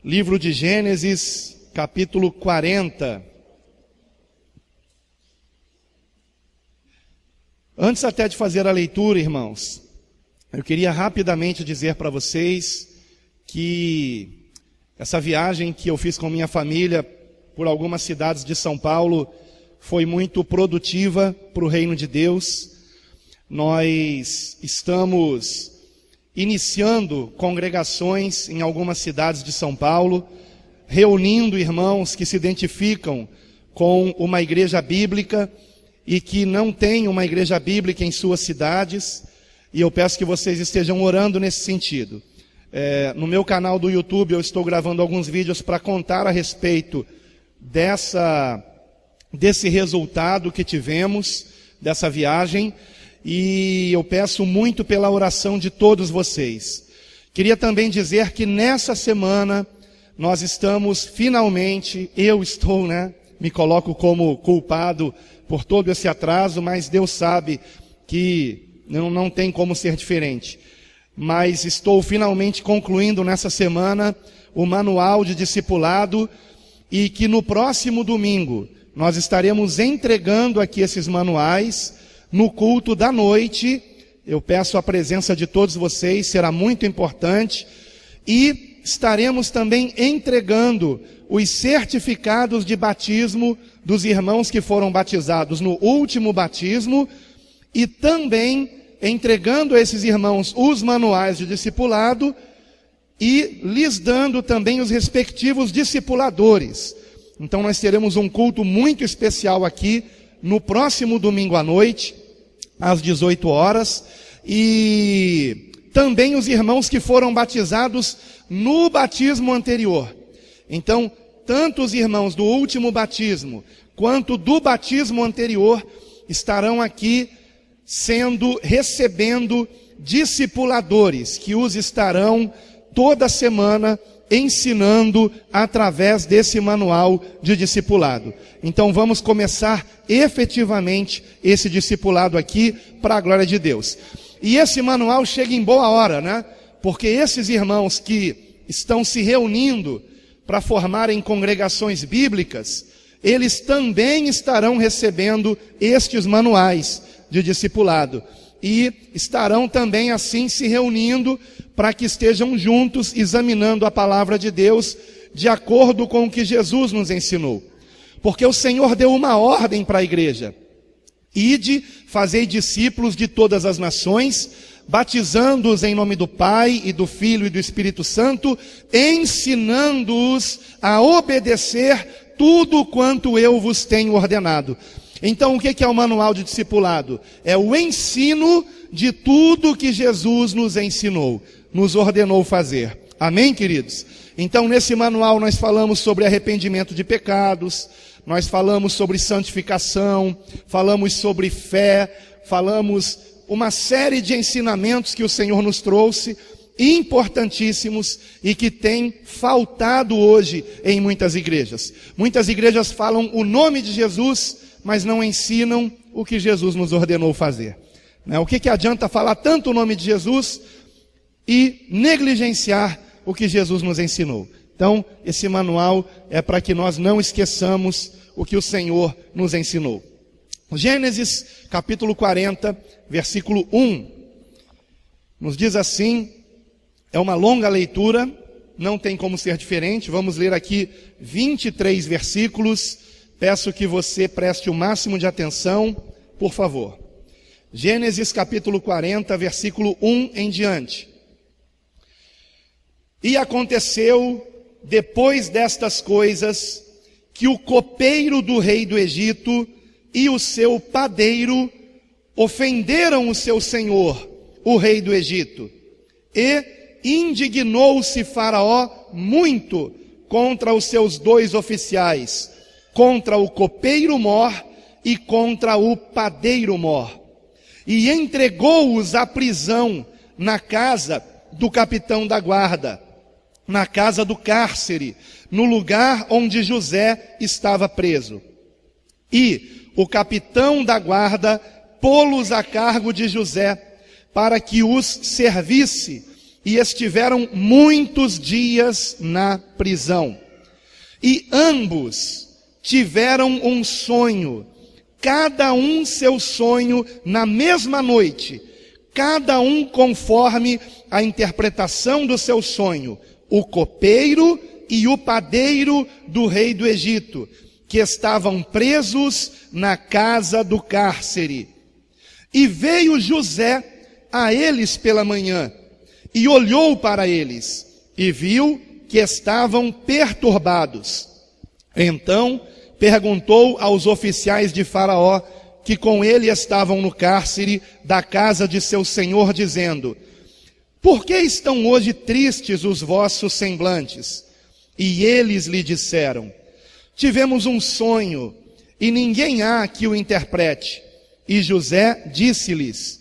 Livro de Gênesis, capítulo 40. Antes até de fazer a leitura, irmãos, eu queria rapidamente dizer para vocês que essa viagem que eu fiz com minha família por algumas cidades de São Paulo foi muito produtiva para o reino de Deus. Nós estamos iniciando congregações em algumas cidades de São Paulo, reunindo irmãos que se identificam com uma igreja bíblica e que não têm uma igreja bíblica em suas cidades, e eu peço que vocês estejam orando nesse sentido. No meu canal do YouTube eu estou gravando alguns vídeos para contar a respeito desse resultado que tivemos, dessa viagem, e eu peço muito pela oração de todos vocês. Queria também dizer que nessa semana nós estamos finalmente, me coloco como culpado por todo esse atraso, mas Deus sabe que não tem como ser diferente. Mas estou finalmente concluindo nessa semana o manual de discipulado, e que no próximo domingo nós estaremos entregando aqui esses manuais no culto da noite. Eu peço a presença de todos vocês, será muito importante. E estaremos também entregando os certificados de batismo dos irmãos que foram batizados no último batismo, e também entregando a esses irmãos os manuais de discipulado e lhes dando também os respectivos discipuladores. Então nós teremos um culto muito especial aqui no próximo domingo à noite, às 18 horas, e também os irmãos que foram batizados no batismo anterior. Então, tanto os irmãos do último batismo, quanto do batismo anterior, estarão aqui recebendo discipuladores, que os estarão toda semana ensinando através desse manual de discipulado. Então vamos começar efetivamente esse discipulado aqui para a glória de Deus. E esse manual chega em boa hora, né? Porque esses irmãos que estão se reunindo para formarem congregações bíblicas, eles também estarão recebendo estes manuais de discipulado. E estarão também assim se reunindo para que estejam juntos examinando a palavra de Deus de acordo com o que Jesus nos ensinou. Porque o Senhor deu uma ordem para a igreja: ide, fazei discípulos de todas as nações, batizando-os em nome do Pai e do Filho e do Espírito Santo, ensinando-os a obedecer tudo quanto eu vos tenho ordenado. Então o que é o manual de discipulado? É o ensino de tudo que Jesus nos ensinou, nos ordenou fazer. Amém, queridos? Então nesse manual nós falamos sobre arrependimento de pecados, nós falamos sobre santificação, falamos sobre fé, falamos uma série de ensinamentos que o Senhor nos trouxe, importantíssimos, e que tem faltado hoje em muitas igrejas. Muitas igrejas falam o nome de Jesus, mas não ensinam o que Jesus nos ordenou fazer. O que adianta falar tanto o nome de Jesus e negligenciar o que Jesus nos ensinou? Então, esse manual é para que nós não esqueçamos o que o Senhor nos ensinou. Gênesis, capítulo 40, versículo 1. Nos diz assim, é uma longa leitura, não tem como ser diferente. Vamos ler aqui 23 versículos. Peço que você preste o máximo de atenção, por favor. Gênesis capítulo 40, versículo 1 em diante. E aconteceu, depois destas coisas, que o copeiro do rei do Egito e o seu padeiro ofenderam o seu senhor, o rei do Egito. E indignou-se Faraó muito contra os seus dois oficiais, contra o copeiro mor e contra o padeiro mor, e entregou-os à prisão na casa do capitão da guarda, na casa do cárcere, no lugar onde José estava preso. E o capitão da guarda pô-los a cargo de José, para que os servisse e estiveram muitos dias na prisão. E ambos tiveram um sonho, cada um seu sonho na mesma noite, cada um conforme a interpretação do seu sonho, o copeiro e o padeiro do rei do Egito, que estavam presos na casa do cárcere. E veio José a eles pela manhã, e olhou para eles, e viu que estavam perturbados. Então perguntou aos oficiais de Faraó, que com ele estavam no cárcere da casa de seu senhor, dizendo: por que estão hoje tristes os vossos semblantes? E eles lhe disseram: tivemos um sonho, e ninguém há que o interprete. E José disse-lhes: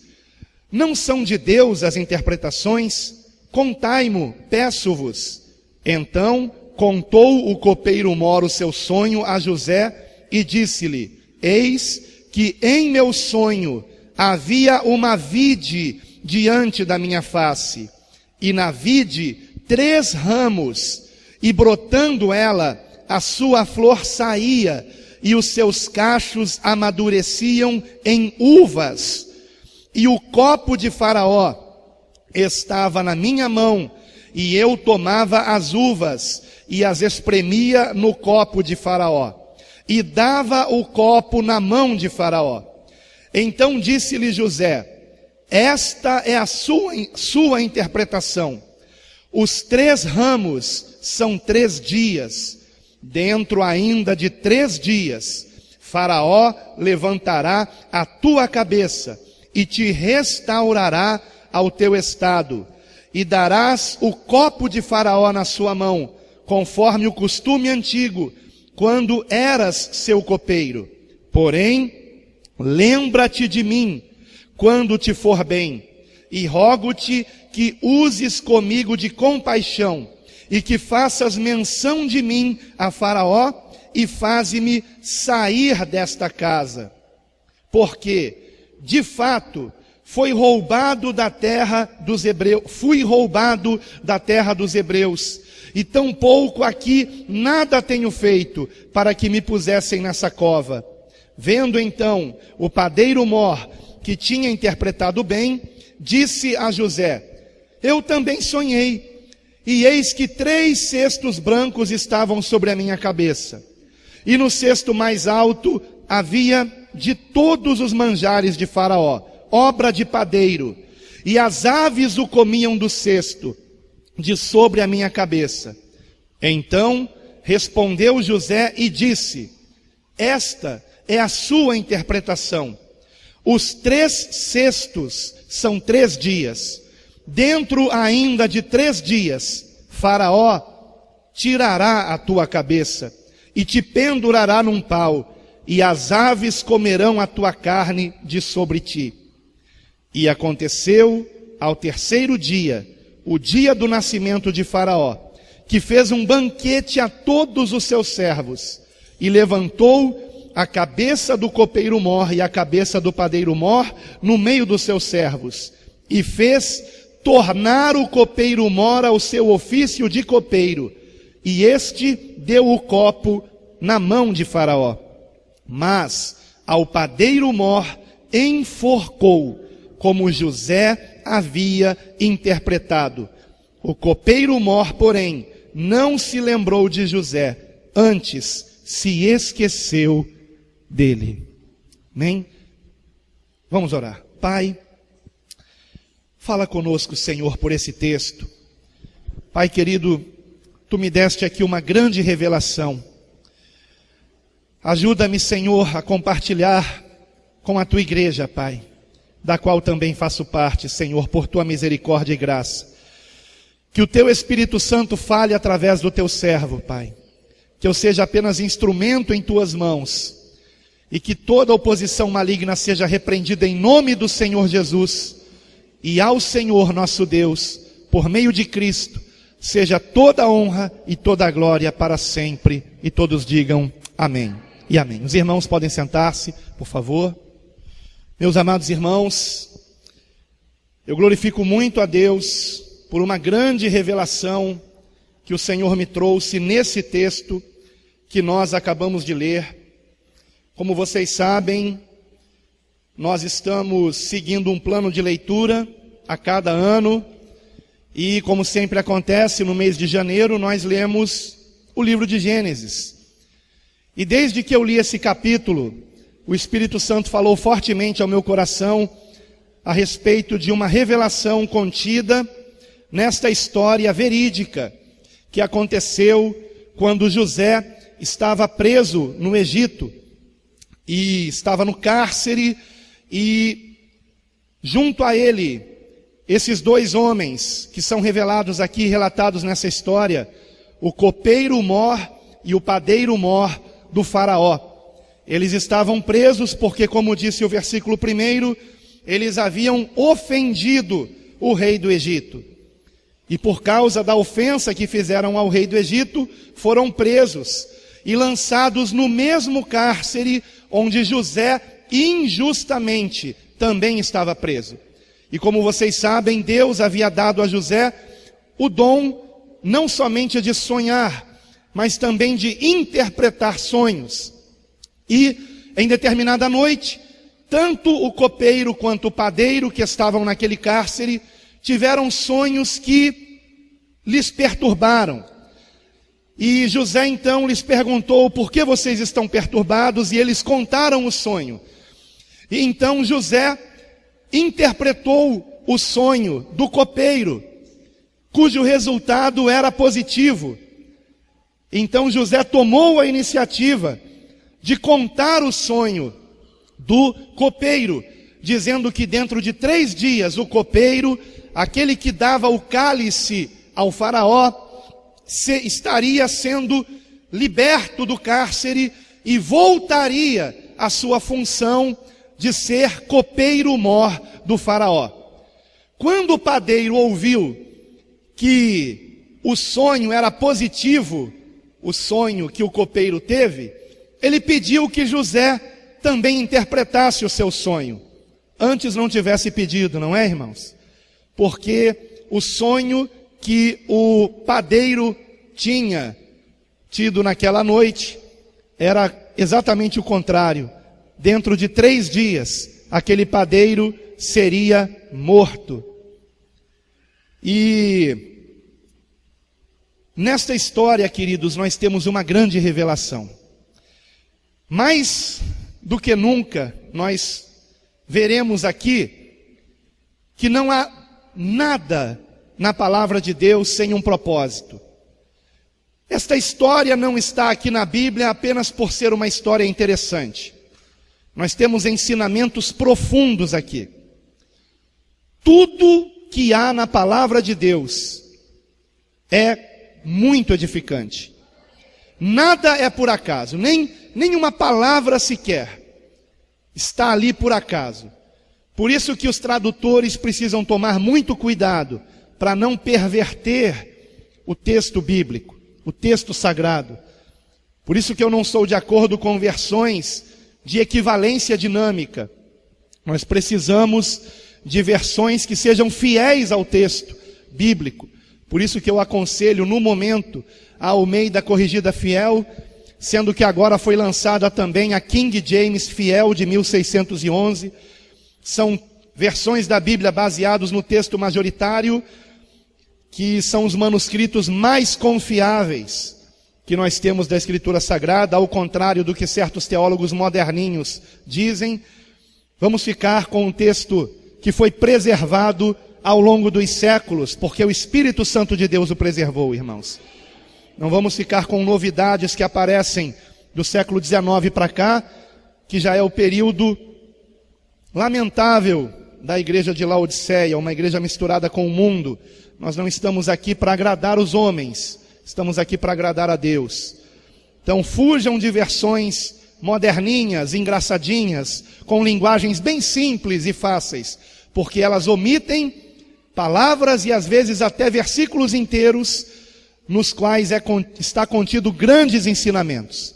não são de Deus as interpretações? Contai-mo, peço-vos. Então contou o copeiro mor o seu sonho a José e disse-lhe: eis que em meu sonho havia uma vide diante da minha face, e na vide 3 ramos, e brotando ela, a sua flor saía, e os seus cachos amadureciam em uvas. E o copo de Faraó estava na minha mão, e eu tomava as uvas, e as espremia no copo de Faraó, e dava o copo na mão de Faraó. Então disse-lhe José: esta é a sua interpretação. Os 3 ramos são 3 dias. Dentro ainda de 3 dias, Faraó levantará a tua cabeça e te restaurará ao teu estado, e darás o copo de Faraó na sua mão, conforme o costume antigo, quando eras seu copeiro. Porém, lembra-te de mim, quando te for bem, e rogo-te que uses comigo de compaixão, e que faças menção de mim a Faraó, e faze-me sair desta casa. Porque, de fato, fui roubado da terra dos hebreus, e tampouco aqui nada tenho feito para que me pusessem nessa cova. Vendo então o padeiro mor, que tinha interpretado bem, disse a José: eu também sonhei, e eis que 3 cestos brancos estavam sobre a minha cabeça, e no cesto mais alto havia de todos os manjares de Faraó, obra de padeiro, e as aves o comiam do cesto, de sobre a minha cabeça. Então respondeu José e disse: esta é a sua interpretação. Os 3 cestos são 3 dias. Dentro ainda de 3 dias, Faraó tirará a tua cabeça e te pendurará num pau, e as aves comerão a tua carne de sobre ti. E aconteceu ao 3º dia, o dia do nascimento de Faraó, que fez um banquete a todos os seus servos, e levantou a cabeça do copeiro mor e a cabeça do padeiro mor no meio dos seus servos, e fez tornar o copeiro mor ao seu ofício de copeiro, e este deu o copo na mão de Faraó. Mas ao padeiro mor enforcou, como José havia interpretado. O copeiro mor, porém, não se lembrou de José, antes se esqueceu dele. Amém? Vamos orar. Pai, fala conosco, Senhor, por esse texto. Pai querido, Tu me deste aqui uma grande revelação. Ajuda-me, Senhor, a compartilhar com a Tua igreja, Pai, da qual também faço parte, Senhor, por Tua misericórdia e graça. Que o Teu Espírito Santo fale através do Teu servo, Pai. Que eu seja apenas instrumento em Tuas mãos. E que toda oposição maligna seja repreendida em nome do Senhor Jesus. E ao Senhor nosso Deus, por meio de Cristo, seja toda a honra e toda a glória para sempre. E todos digam amém e amém. Os irmãos podem sentar-se, por favor. Meus amados irmãos, eu glorifico muito a Deus por uma grande revelação que o Senhor me trouxe nesse texto que nós acabamos de ler. Como vocês sabem, nós estamos seguindo um plano de leitura a cada ano, e como sempre acontece, no mês de janeiro nós lemos o livro de Gênesis. E desde que eu li esse capítulo, o Espírito Santo falou fortemente ao meu coração a respeito de uma revelação contida nesta história verídica que aconteceu quando José estava preso no Egito e estava no cárcere, e junto a ele, esses dois homens que são revelados aqui, relatados nessa história, o copeiro-mor e o padeiro-mor do faraó. Eles estavam presos porque, como disse o versículo 1, eles haviam ofendido o rei do Egito. E por causa da ofensa que fizeram ao rei do Egito, foram presos e lançados no mesmo cárcere onde José injustamente também estava preso. E como vocês sabem, Deus havia dado a José o dom não somente de sonhar, mas também de interpretar sonhos. E em determinada noite, tanto o copeiro quanto o padeiro que estavam naquele cárcere tiveram sonhos que lhes perturbaram. E José então lhes perguntou: por que vocês estão perturbados? E eles contaram o sonho. E então José interpretou o sonho do copeiro, cujo resultado era positivo. Então José tomou a iniciativa de contar o sonho do copeiro, dizendo que dentro de 3 dias o copeiro, aquele que dava o cálice ao faraó, estaria sendo liberto do cárcere e voltaria à sua função de ser copeiro-mor do faraó. Quando o padeiro ouviu que o sonho era positivo, o sonho que o copeiro teve, ele pediu que José também interpretasse o seu sonho. Antes não tivesse pedido, não é, irmãos? Porque o sonho que o padeiro tinha tido naquela noite era exatamente o contrário. Dentro de 3 dias, aquele padeiro seria morto. E nesta história, queridos, nós temos uma grande revelação. Mais do que nunca, nós veremos aqui que não há nada na palavra de Deus sem um propósito. Esta história não está aqui na Bíblia apenas por ser uma história interessante. Nós temos ensinamentos profundos aqui. Tudo que há na palavra de Deus é muito edificante. Nada é por acaso, nem uma palavra sequer está ali por acaso. Por isso que os tradutores precisam tomar muito cuidado para não perverter o texto bíblico, o texto sagrado. Por isso que eu não sou de acordo com versões de equivalência dinâmica. Nós precisamos de versões que sejam fiéis ao texto bíblico. Por isso que eu aconselho no momento a Almeida Corrigida Fiel, sendo que agora foi lançada também a King James Fiel de 1611. São versões da Bíblia baseadas no texto majoritário, que são os manuscritos mais confiáveis que nós temos da Escritura Sagrada, ao contrário do que certos teólogos moderninhos dizem. Vamos ficar com um texto que foi preservado ao longo dos séculos, porque o Espírito Santo de Deus o preservou, irmãos. Não vamos ficar com novidades que aparecem do século XIX para cá, que já é o período lamentável da igreja de Laodiceia, uma igreja misturada com o mundo. Nós não estamos aqui para agradar os homens, estamos aqui para agradar a Deus. Então fujam de versões moderninhas, engraçadinhas, com linguagens bem simples e fáceis, porque elas omitem palavras e às vezes até versículos inteiros, nos quais está contido grandes ensinamentos.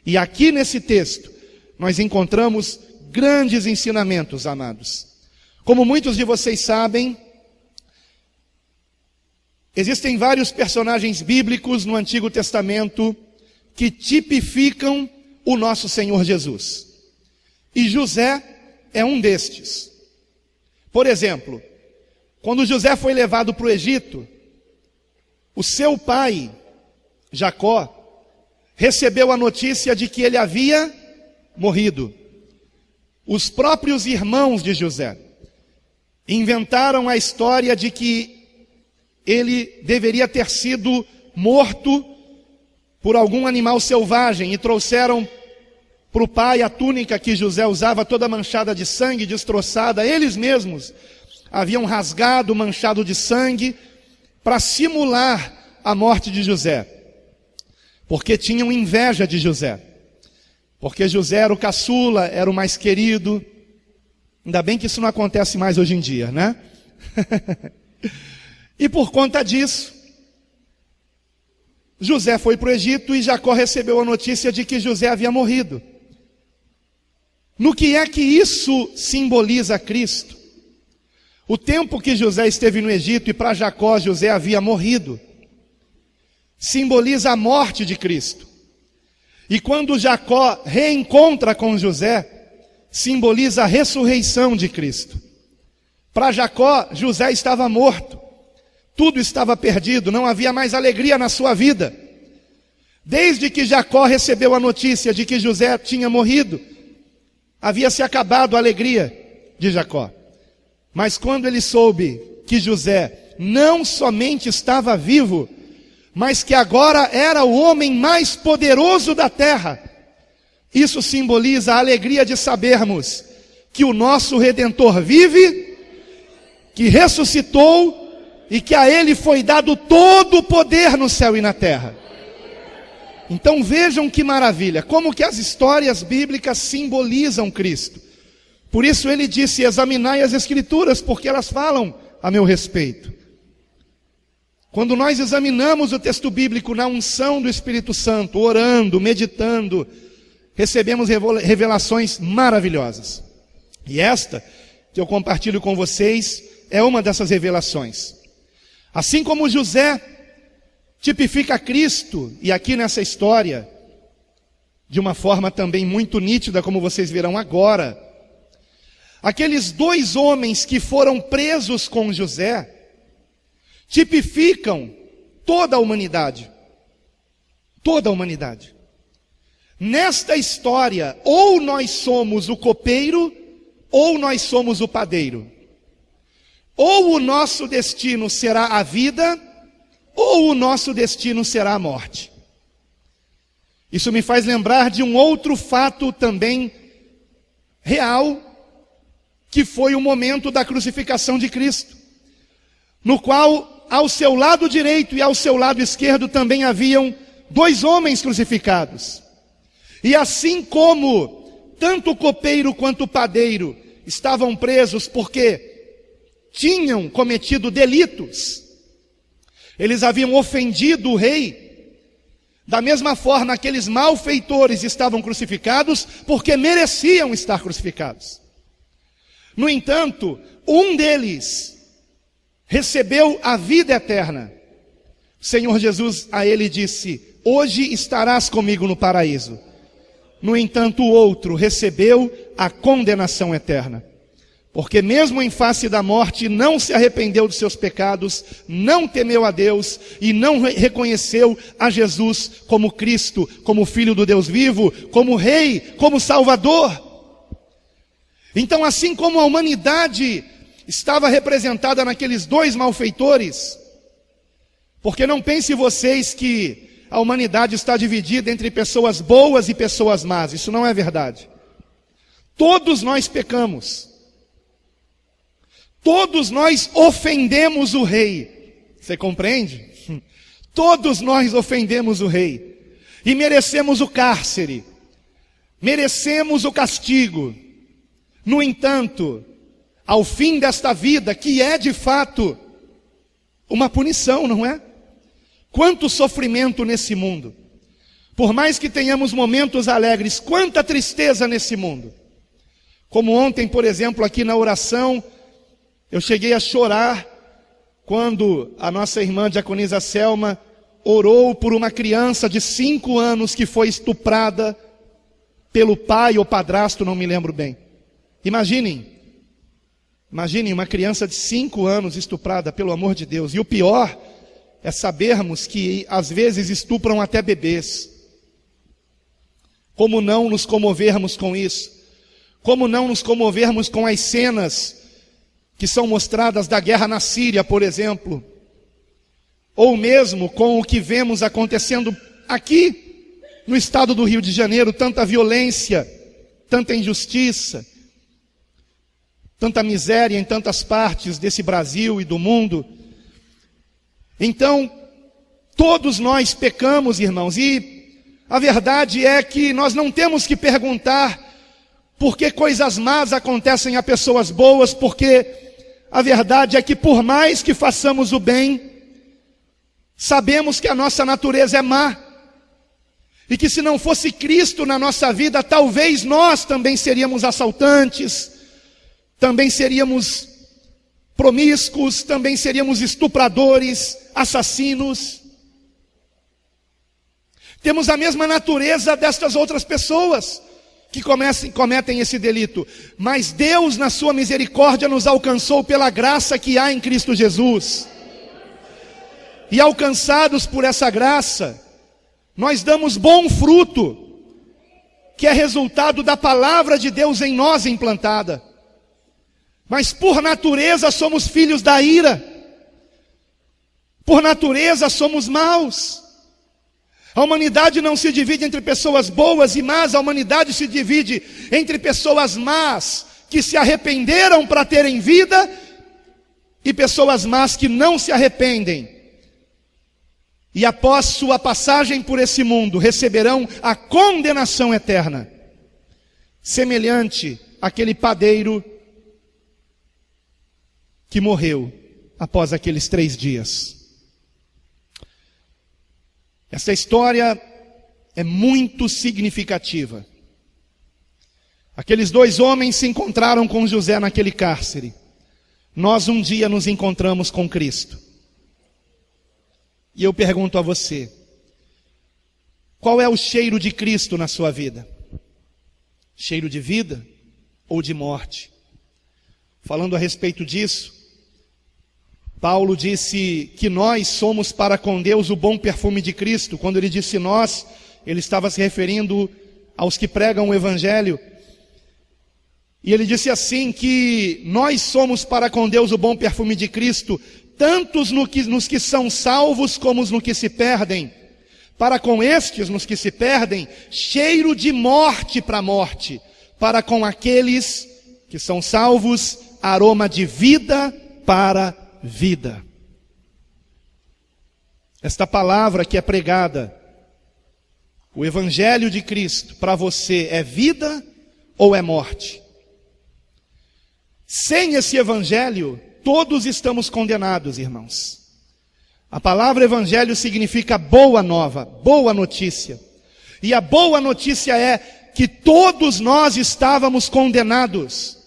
E aqui nesse texto, nós encontramos grandes ensinamentos, amados. Como muitos de vocês sabem, Existem vários personagens bíblicos no Antigo Testamento que tipificam o nosso Senhor Jesus. E José é um destes. Por exemplo, quando José foi levado para o Egito, o seu pai, Jacó, recebeu a notícia de que ele havia morrido. Os próprios irmãos de José inventaram a história de que ele deveria ter sido morto por algum animal selvagem e trouxeram para o pai a túnica que José usava, toda manchada de sangue, destroçada. Eles mesmos haviam rasgado, manchado de sangue, para simular a morte de José, porque tinham inveja de José, porque José era o caçula, era o mais querido. Ainda bem que isso não acontece mais hoje em dia, né? E por conta disso, José foi para o Egito e Jacó recebeu a notícia de que José havia morrido. No que é que isso simboliza Cristo? O tempo que José esteve no Egito e para Jacó José havia morrido, simboliza a morte de Cristo. E quando Jacó reencontra com José, simboliza a ressurreição de Cristo. Para Jacó, José estava morto, tudo estava perdido, não havia mais alegria na sua vida. Desde que Jacó recebeu a notícia de que José tinha morrido, havia se acabado a alegria de Jacó. Mas quando ele soube que José não somente estava vivo, mas que agora era o homem mais poderoso da terra, isso simboliza a alegria de sabermos que o nosso Redentor vive, que ressuscitou e que a ele foi dado todo o poder no céu e na terra. Então vejam que maravilha, como que as histórias bíblicas simbolizam Cristo. Por isso ele disse: examinai as Escrituras, porque elas falam a meu respeito. Quando nós examinamos o texto bíblico na unção do Espírito Santo, orando, meditando, recebemos revelações maravilhosas. E esta, que eu compartilho com vocês, é uma dessas revelações. Assim como José tipifica Cristo, e aqui nessa história, de uma forma também muito nítida, como vocês verão agora, aqueles dois homens que foram presos com José, tipificam toda a humanidade. Toda a humanidade. Nesta história, ou nós somos o copeiro, ou nós somos o padeiro. Ou o nosso destino será a vida, ou o nosso destino será a morte. Isso me faz lembrar de um outro fato também real, que foi o momento da crucificação de Cristo, no qual ao seu lado direito e ao seu lado esquerdo também haviam dois homens crucificados. E assim como tanto o copeiro quanto o padeiro estavam presos porque tinham cometido delitos, eles haviam ofendido o rei, da mesma forma aqueles malfeitores estavam crucificados porque mereciam estar crucificados. No entanto, um deles recebeu a vida eterna. O Senhor Jesus a ele disse: hoje estarás comigo no paraíso. No entanto, o outro recebeu a condenação eterna, porque mesmo em face da morte, não se arrependeu dos seus pecados, não temeu a Deus e não reconheceu a Jesus como Cristo, como Filho do Deus vivo, como Rei, como Salvador. Então, assim como a humanidade estava representada naqueles dois malfeitores, porque não pensem vocês que a humanidade está dividida entre pessoas boas e pessoas más, isso não é verdade. Todos nós pecamos, todos nós ofendemos o Rei, você compreende? Todos nós ofendemos o Rei, e merecemos o cárcere, merecemos o castigo. No entanto, ao fim desta vida, que é de fato uma punição, não é? Quanto sofrimento nesse mundo. Por mais que tenhamos momentos alegres, quanta tristeza nesse mundo. Como ontem, por exemplo, aqui na oração, eu cheguei a chorar quando a nossa irmã diaconisa Selma orou por uma criança de 5 anos que foi estuprada pelo pai ou padrasto, não me lembro bem. Imaginem uma criança de 5 anos estuprada, pelo amor de Deus. E o pior é sabermos que às vezes estupram até bebês. Como não nos comovermos com isso? Como não nos comovermos com as cenas que são mostradas da guerra na Síria, por exemplo? Ou mesmo com o que vemos acontecendo aqui no estado do Rio de Janeiro, tanta violência, tanta injustiça, tanta miséria em tantas partes desse Brasil e do mundo. Então, todos nós pecamos, irmãos, e a verdade é que nós não temos que perguntar por que coisas más acontecem a pessoas boas, porque a verdade é que por mais que façamos o bem, sabemos que a nossa natureza é má, e que se não fosse Cristo na nossa vida, talvez nós também seríamos assaltantes, também seríamos promíscuos, também seríamos estupradores, assassinos. Temos a mesma natureza destas outras pessoas que cometem esse delito. Mas Deus, na sua misericórdia, nos alcançou pela graça que há em Cristo Jesus. E alcançados por essa graça, nós damos bom fruto, que é resultado da palavra de Deus em nós implantada. Mas por natureza somos filhos da ira. Por natureza somos maus. A humanidade não se divide entre pessoas boas e más, a humanidade se divide entre pessoas más que se arrependeram para terem vida e pessoas más que não se arrependem. E após sua passagem por esse mundo, receberão a condenação eterna, semelhante àquele padeiro que morreu após aqueles 3 dias. Essa história é muito significativa. Aqueles 2 homens se encontraram com José naquele cárcere. Nós um dia nos encontramos com Cristo. E eu pergunto a você, qual é o cheiro de Cristo na sua vida? Cheiro de vida ou de morte? Falando a respeito disso, Paulo disse que nós somos para com Deus o bom perfume de Cristo. Quando ele disse nós, ele estava se referindo aos que pregam o Evangelho. E ele disse assim, que nós somos para com Deus o bom perfume de Cristo, tanto nos que são salvos como nos que se perdem. Para com estes, nos que se perdem, cheiro de morte para morte. Para com aqueles que são salvos, aroma de vida para vida. Esta palavra que é pregada, o Evangelho de Cristo, para você é vida ou é morte? Sem esse Evangelho, todos estamos condenados, irmãos. A palavra Evangelho significa boa nova, boa notícia. E a boa notícia é que todos nós estávamos condenados.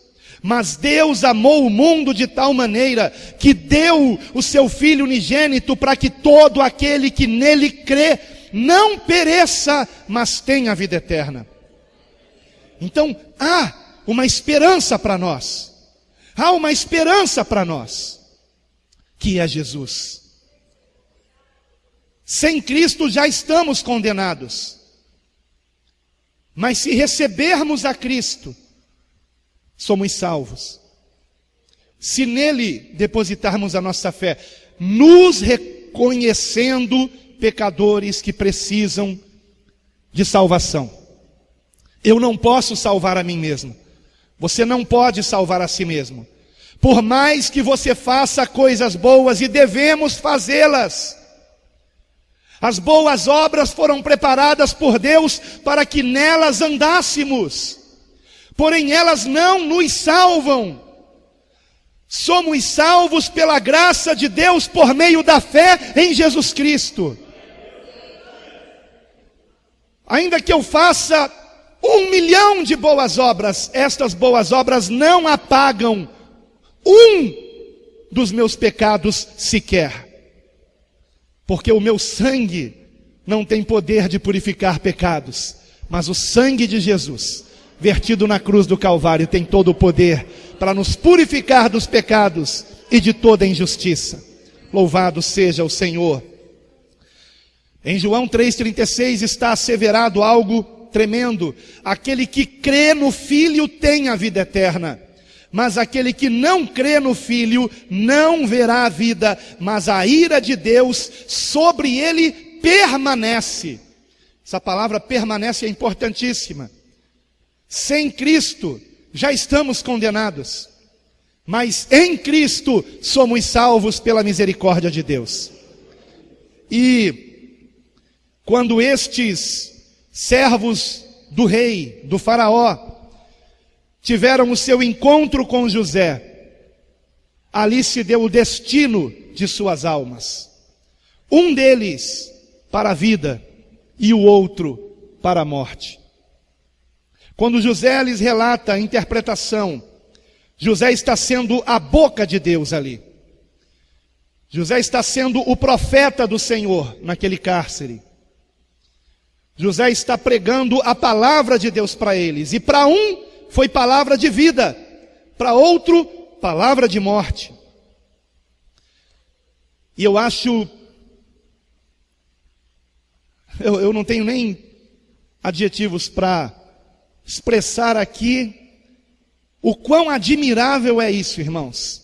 Mas Deus amou o mundo de tal maneira que deu o seu Filho unigênito para que todo aquele que nele crê não pereça, mas tenha a vida eterna. Então há uma esperança para nós. Há uma esperança para nós, que é Jesus. Sem Cristo já estamos condenados. Mas se recebermos a Cristo, somos salvos. Se nele depositarmos a nossa fé, nos reconhecendo pecadores que precisam de salvação. Eu não posso salvar a mim mesmo. Você não pode salvar a si mesmo. Por mais que você faça coisas boas, e devemos fazê-las. As boas obras foram preparadas por Deus para que nelas andássemos. Porém elas não nos salvam. Somos salvos pela graça de Deus por meio da fé em Jesus Cristo. Ainda que eu faça 1 milhão de boas obras, estas boas obras não apagam dos meus pecados sequer. Porque o meu sangue não tem poder de purificar pecados, mas o sangue de Jesus, vertido na cruz do Calvário, tem todo o poder para nos purificar dos pecados e de toda injustiça. Louvado seja o Senhor. Em João 3,36 está asseverado algo tremendo: aquele que crê no Filho tem a vida eterna, mas aquele que não crê no Filho não verá a vida, mas a ira de Deus sobre ele permanece. Essa palavra permanece é importantíssima. Sem Cristo já estamos condenados, mas em Cristo somos salvos pela misericórdia de Deus. E quando estes servos do rei, do faraó, tiveram o seu encontro com José, ali se deu o destino de suas almas. Um deles para a vida e o outro para a morte. Quando José lhes relata a interpretação, José está sendo a boca de Deus ali. José está sendo o profeta do Senhor naquele cárcere. José está pregando a palavra de Deus para eles. E para um foi palavra de vida, para outro palavra de morte. E eu acho, eu não tenho nem adjetivos para expressar aqui o quão admirável é isso, irmãos.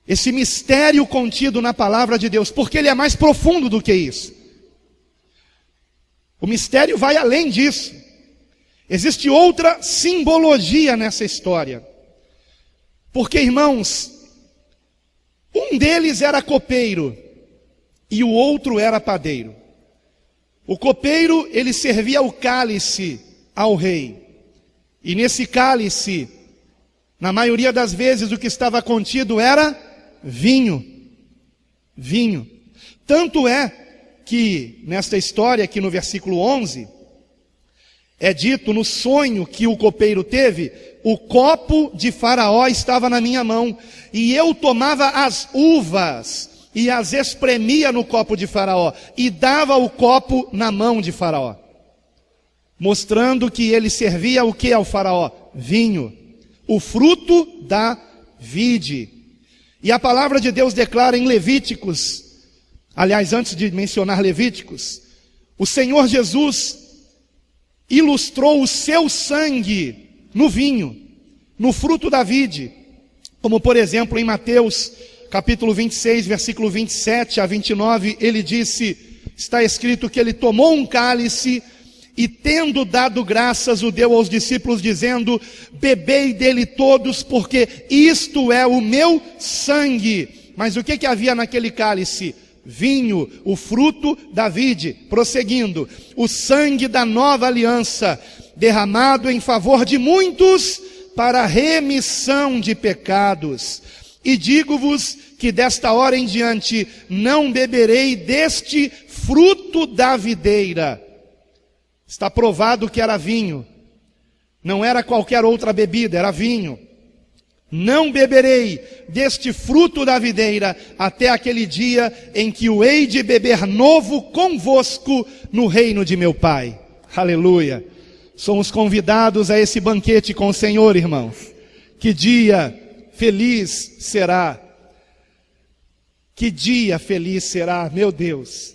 Esse mistério contido na palavra de Deus, porque ele é mais profundo do que isso. O mistério vai além disso. Existe outra simbologia nessa história. Porque, irmãos, um deles era copeiro e o outro era padeiro. O copeiro, ele servia o cálice ao rei. E nesse cálice, na maioria das vezes, o que estava contido era vinho. Vinho. Tanto é que nesta história, aqui no versículo 11, é dito no sonho que o copeiro teve: o copo de Faraó estava na minha mão, e eu tomava as uvas e as espremia no copo de Faraó, e dava o copo na mão de Faraó, mostrando que ele servia o que ao Faraó? Vinho, o fruto da vide. E a palavra de Deus declara em Levíticos, aliás, antes de mencionar Levíticos, o Senhor Jesus ilustrou o seu sangue no vinho, no fruto da vide, como por exemplo em Mateus capítulo 26, versículo 27 a 29, ele disse, está escrito que ele tomou um cálice e tendo dado graças o deu aos discípulos dizendo: bebei dele todos, porque isto é o meu sangue. Mas o que havia naquele cálice? Vinho, o fruto da vide. Prosseguindo, o sangue da nova aliança, derramado em favor de muitos para remissão de pecados. E digo-vos que desta hora em diante não beberei deste fruto da videira. Está provado que era vinho, não era qualquer outra bebida, era vinho. Não beberei deste fruto da videira até aquele dia em que o hei de beber novo convosco no reino de meu Pai. Aleluia. Somos convidados a esse banquete com o Senhor, irmãos. Que dia feliz será. Que dia feliz será, meu Deus.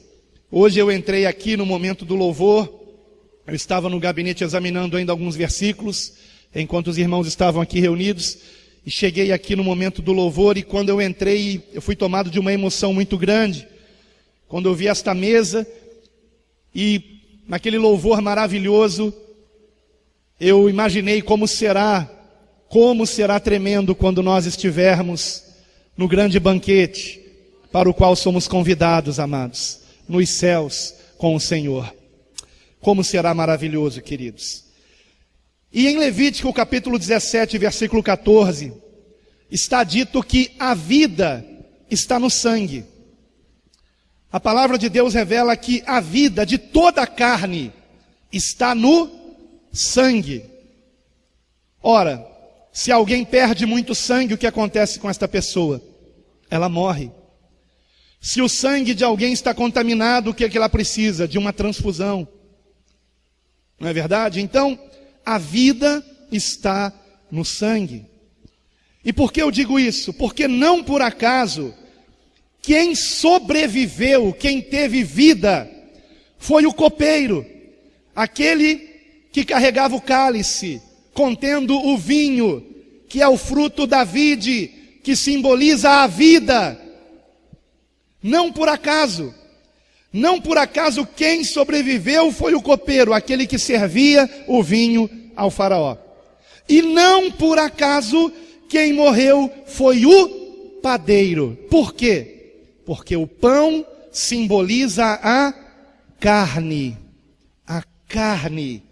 Hoje eu entrei aqui no momento do louvor. Eu estava no gabinete examinando ainda alguns versículos, enquanto os irmãos estavam aqui reunidos. E cheguei aqui no momento do louvor, e quando eu entrei, eu fui tomado de uma emoção muito grande. Quando eu vi esta mesa, e naquele louvor maravilhoso, eu imaginei como será tremendo quando nós estivermos no grande banquete, para o qual somos convidados, amados, nos céus com o Senhor. Como será maravilhoso, queridos. E em Levítico capítulo 17, versículo 14, está dito que a vida está no sangue. A palavra de Deus revela que a vida de toda a carne está no sangue. Ora, se alguém perde muito sangue, o que acontece com esta pessoa? ela morre. Se o sangue de alguém está contaminado, o que é que ela precisa? De uma transfusão. Não é verdade? Então, a vida está no sangue. E por que eu digo isso? Porque não por acaso, quem sobreviveu, quem teve vida, foi o copeiro, aquele que carregava o cálice, contendo o vinho, que é o fruto da vide, que simboliza a vida. Não por acaso quem sobreviveu foi o copeiro, aquele que servia o vinho ao faraó. E não por acaso quem morreu foi o padeiro. Por quê? Porque o pão simboliza a carne. A carne.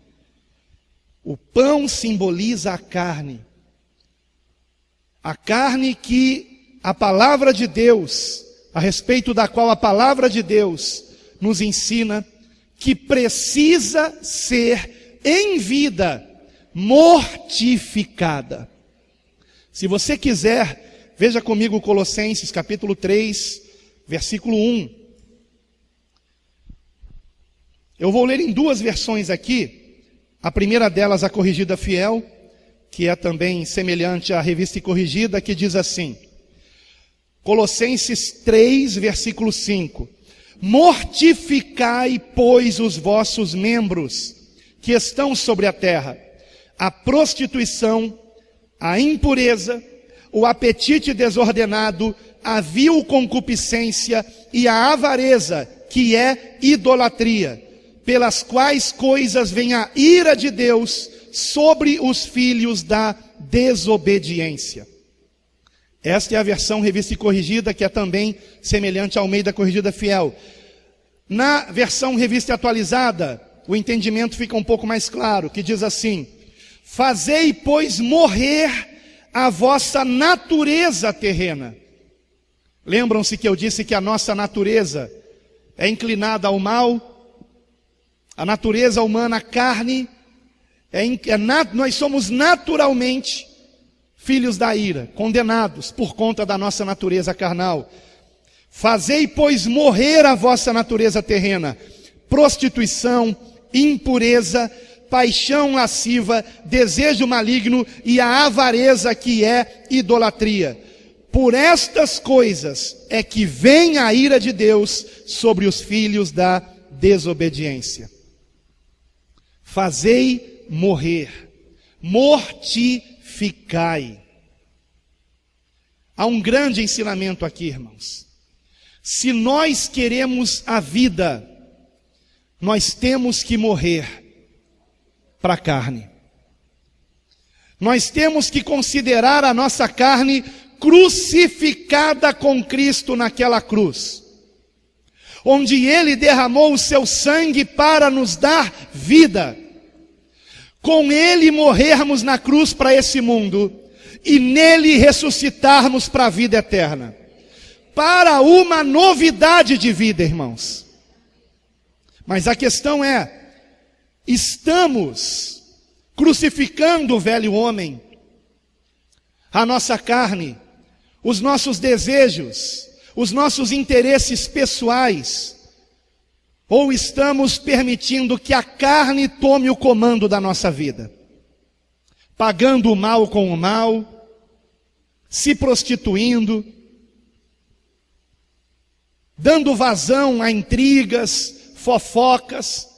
O pão simboliza a carne. A carne que a palavra de Deus, a respeito da qual a palavra de Deus nos ensina que precisa ser em vida mortificada. Se você quiser, veja comigo Colossenses capítulo 3, versículo 1. Eu vou ler em duas versões aqui. A primeira delas, a Corrigida Fiel, que é também semelhante à Revista e Corrigida, que diz assim: Colossenses 3, versículo 5. Mortificai, pois, os vossos membros que estão sobre a terra, a prostituição, a impureza, o apetite desordenado, a vil concupiscência e a avareza, que é idolatria, pelas quais coisas vem a ira de Deus sobre os filhos da desobediência. Esta é a versão Revista e Corrigida, que é também semelhante ao Almeida Corrigida Fiel. Na versão Revista e Atualizada, o entendimento fica um pouco mais claro, que diz assim: fazei, pois, morrer a vossa natureza terrena. Lembram-se que eu disse que a nossa natureza é inclinada ao mal? A natureza humana, a carne, nós somos naturalmente filhos da ira, condenados por conta da nossa natureza carnal. Fazei, pois, morrer a vossa natureza terrena: prostituição, impureza, paixão lasciva, desejo maligno e a avareza, que é idolatria. Por estas coisas é que vem a ira de Deus sobre os filhos da desobediência. Fazei morrer, mortificai. Há um grande ensinamento aqui, irmãos. Se nós queremos a vida, nós temos que morrer para a carne. Nós temos que considerar a nossa carne crucificada com Cristo naquela cruz, onde Ele derramou o seu sangue para nos dar vida. Com Ele morrermos na cruz para esse mundo e nele ressuscitarmos para a vida eterna, para uma novidade de vida, irmãos. Mas a questão é: estamos crucificando o velho homem, a nossa carne, os nossos desejos, os nossos interesses pessoais, ou estamos permitindo que a carne tome o comando da nossa vida, pagando o mal com o mal, se prostituindo, dando vazão a intrigas, fofocas?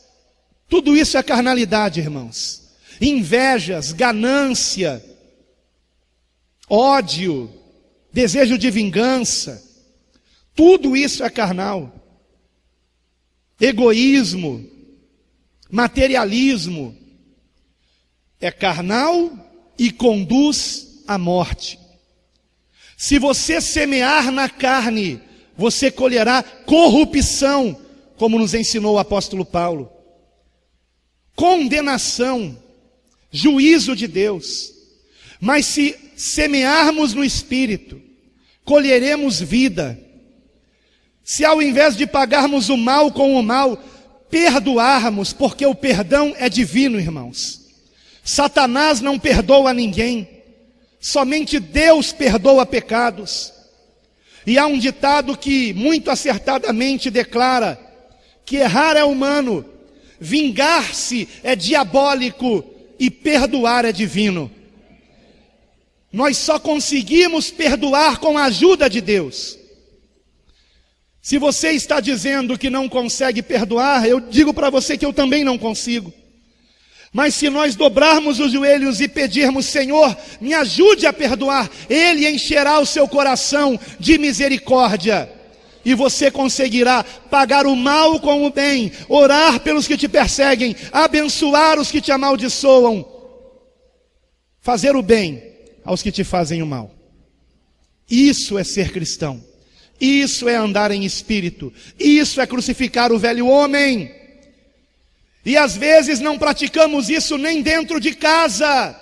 Tudo isso é carnalidade, irmãos. Invejas, ganância, ódio, desejo de vingança, tudo isso é carnal. Egoísmo, materialismo, é carnal e conduz à morte. Se você semear na carne, você colherá corrupção, como nos ensinou o apóstolo Paulo. Condenação, juízo de Deus. Mas se semearmos no Espírito, colheremos vida. Se ao invés de pagarmos o mal com o mal, perdoarmos, porque o perdão é divino, irmãos. Satanás não perdoa ninguém, somente Deus perdoa pecados. E há um ditado que muito acertadamente declara que errar é humano, vingar-se é diabólico e perdoar é divino. Nós só conseguimos perdoar com a ajuda de Deus. Se você está dizendo que não consegue perdoar, eu digo para você que eu também não consigo. Mas se nós dobrarmos os joelhos e pedirmos, Senhor, me ajude a perdoar, Ele encherá o seu coração de misericórdia. E você conseguirá pagar o mal com o bem, orar pelos que te perseguem, abençoar os que te amaldiçoam, fazer o bem aos que te fazem o mal. Isso é ser cristão. Isso é andar em espírito. Isso é crucificar o velho homem. E às vezes não praticamos isso nem dentro de casa.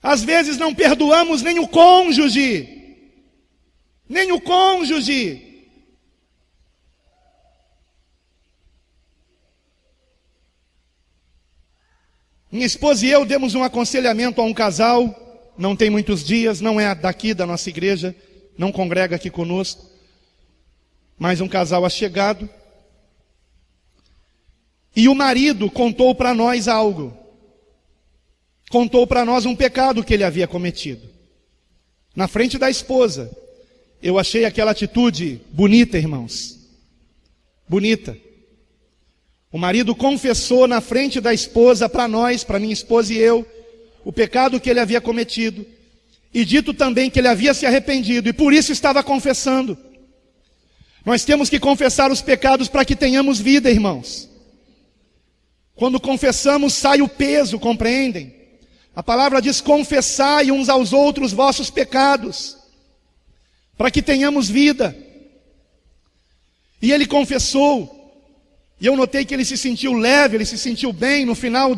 Às vezes não perdoamos nem o cônjuge. Nem o cônjuge. Minha esposa e eu demos um aconselhamento a um casal, não tem muitos dias, não é daqui da nossa igreja, não congrega aqui conosco, mas um casal achegado. E o marido contou para nós algo. Contou para nós um pecado que ele havia cometido. Na frente da esposa. Eu achei aquela atitude bonita, irmãos. Bonita. O marido confessou na frente da esposa para nós, para minha esposa e eu, o pecado que ele havia cometido. E dito também que ele havia se arrependido e por isso estava confessando. Nós temos que confessar os pecados para que tenhamos vida, irmãos. Quando confessamos, sai o peso, compreendem? A palavra diz: confessai uns aos outros vossos pecados, para que tenhamos vida. E ele confessou, e eu notei que ele se sentiu leve, ele se sentiu bem. No final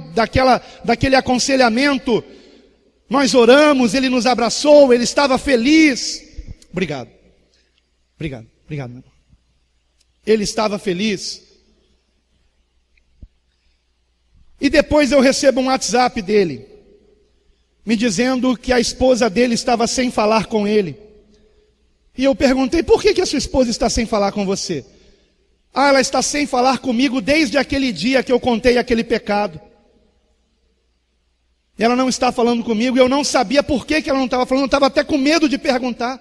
daquele aconselhamento, nós oramos, ele nos abraçou, ele estava feliz. Obrigado, meu irmão. Ele estava feliz. E depois eu recebo um WhatsApp dele, me dizendo que a esposa dele estava sem falar com ele. E eu perguntei: por que a sua esposa está sem falar com você? Ah, ela está sem falar comigo desde aquele dia que eu contei aquele pecado. Ela não está falando comigo, e eu não sabia por que ela não estava falando, eu estava até com medo de perguntar.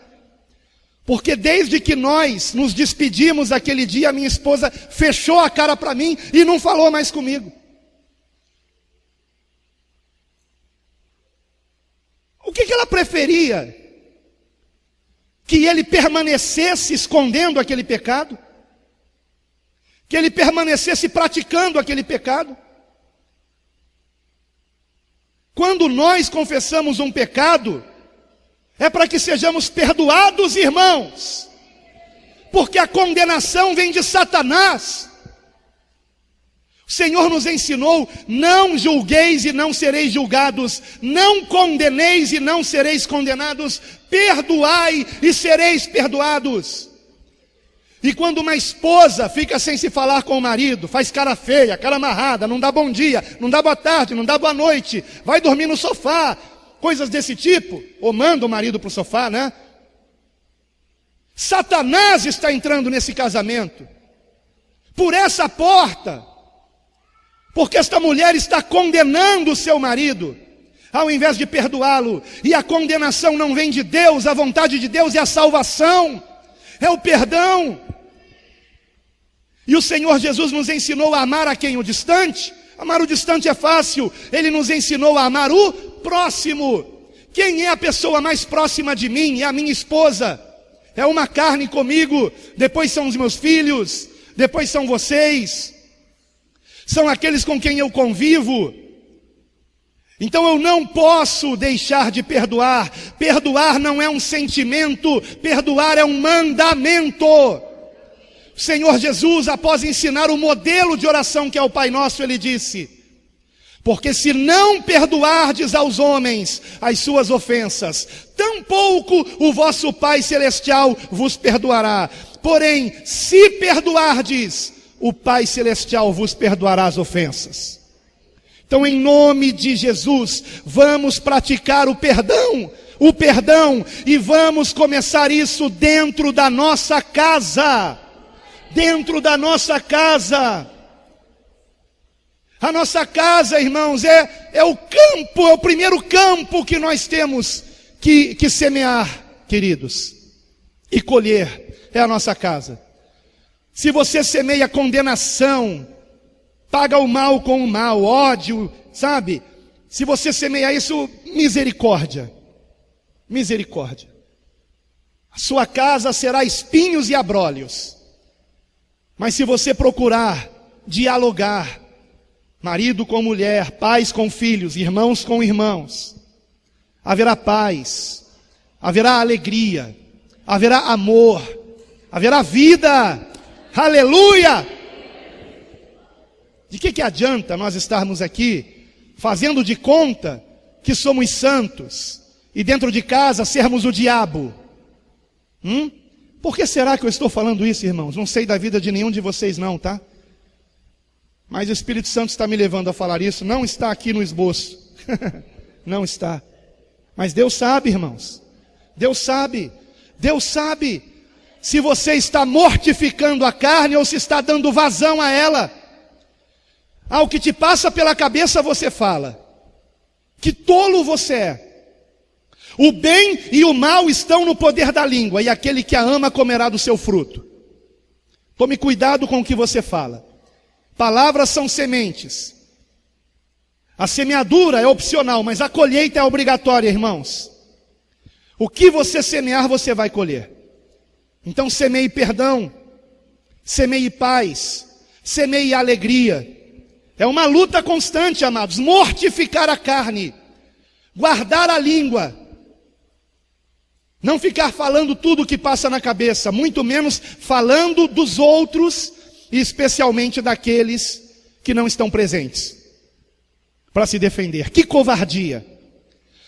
Porque desde que nós nos despedimos aquele dia, a minha esposa fechou a cara para mim e não falou mais comigo. O que ela preferia? Que ele permanecesse escondendo aquele pecado? Que ele permanecesse praticando aquele pecado? Quando nós confessamos um pecado, é para que sejamos perdoados, irmãos. Porque a condenação vem de Satanás. O Senhor nos ensinou: não julgueis e não sereis julgados, não condeneis e não sereis condenados, perdoai e sereis perdoados. E quando uma esposa fica sem se falar com o marido, faz cara feia, cara amarrada, não dá bom dia, não dá boa tarde, não dá boa noite, vai dormir no sofá, coisas desse tipo, ou manda o marido para o sofá, né? Satanás está entrando nesse casamento, por essa porta. Porque esta mulher está condenando o seu marido, ao invés de perdoá-lo. E a condenação não vem de Deus, a vontade de Deus é a salvação, é o perdão. E o Senhor Jesus nos ensinou a amar a quem? O distante? Amar o distante é fácil. Ele nos ensinou a amar o próximo. Quem é a pessoa mais próxima de mim? É a minha esposa. É uma carne comigo. Depois são os meus filhos. Depois são vocês. São aqueles com quem eu convivo. Então eu não posso deixar de perdoar. Perdoar não é um sentimento, perdoar é um mandamento. O Senhor Jesus, após ensinar o modelo de oração que é o Pai Nosso, ele disse: porque se não perdoardes aos homens as suas ofensas, tampouco o vosso Pai Celestial vos perdoará. Porém, se perdoardes, o Pai Celestial vos perdoará as ofensas. Então, em nome de Jesus, vamos praticar o perdão. o perdão, e vamos começar isso dentro da nossa casa. Dentro da nossa casa. A nossa casa, irmãos, é o campo, é o primeiro campo que nós temos que semear, queridos, e colher, é a nossa casa. Se você semeia condenação, paga o mal com o mal, ódio, sabe? Se você semeia isso, misericórdia. Misericórdia. A sua casa será espinhos e abrolhos. Mas se você procurar dialogar, marido com mulher, pais com filhos, irmãos com irmãos, haverá paz, haverá alegria, haverá amor, haverá vida. Aleluia! De que adianta nós estarmos aqui fazendo de conta que somos santos e dentro de casa sermos o diabo? Por que será que eu estou falando isso, irmãos? Não sei da vida de nenhum de vocês não, tá? Mas o Espírito Santo está me levando a falar isso. Não está aqui no esboço. Não está. Mas Deus sabe, irmãos. Deus sabe. Deus sabe se você está mortificando a carne ou se está dando vazão a ela. O que te passa pela cabeça você fala. Que tolo você é. O bem e o mal estão no poder da língua, e aquele que a ama comerá do seu fruto. Tome cuidado com o que você fala. Palavras são sementes. A semeadura é opcional, mas a colheita é obrigatória, irmãos. O que você semear, você vai colher. Então semeie perdão, semeie paz, semeie alegria. É uma luta constante, amados. Mortificar a carne, guardar a língua, não ficar falando tudo o que passa na cabeça, muito menos falando dos outros, e especialmente daqueles que não estão presentes, para se defender. Que covardia!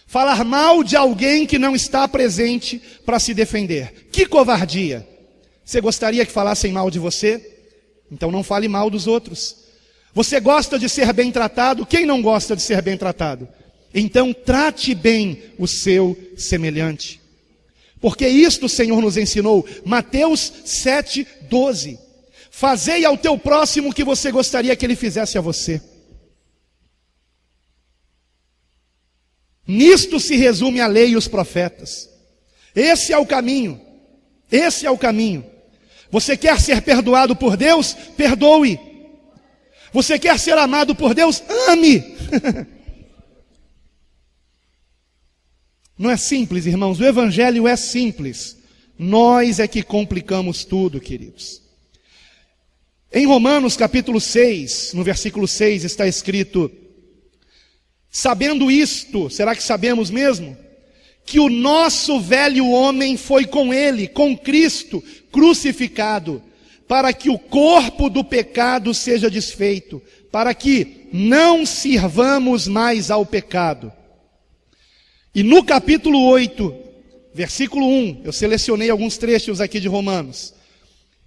Falar mal de alguém que não está presente para se defender. Que covardia! Você gostaria que falassem mal de você? Então não fale mal dos outros. Você gosta de ser bem tratado? Quem não gosta de ser bem tratado? Então trate bem o seu semelhante. Porque isto o Senhor nos ensinou. Mateus 7:12. Fazei ao teu próximo o que você gostaria que ele fizesse a você. Nisto se resume a lei e os profetas. Esse é o caminho. Esse é o caminho. Você quer ser perdoado por Deus? Perdoe. Você quer ser amado por Deus? Ame. Não é simples, irmãos. O evangelho é simples. Nós é que complicamos tudo, queridos. Em Romanos capítulo 6, no versículo 6 está escrito: sabendo isto, será que sabemos mesmo? Que o nosso velho homem foi com ele, com Cristo, crucificado, para que o corpo do pecado seja desfeito, para que não sirvamos mais ao pecado. E no capítulo 8, versículo 1, eu selecionei alguns trechos aqui de Romanos,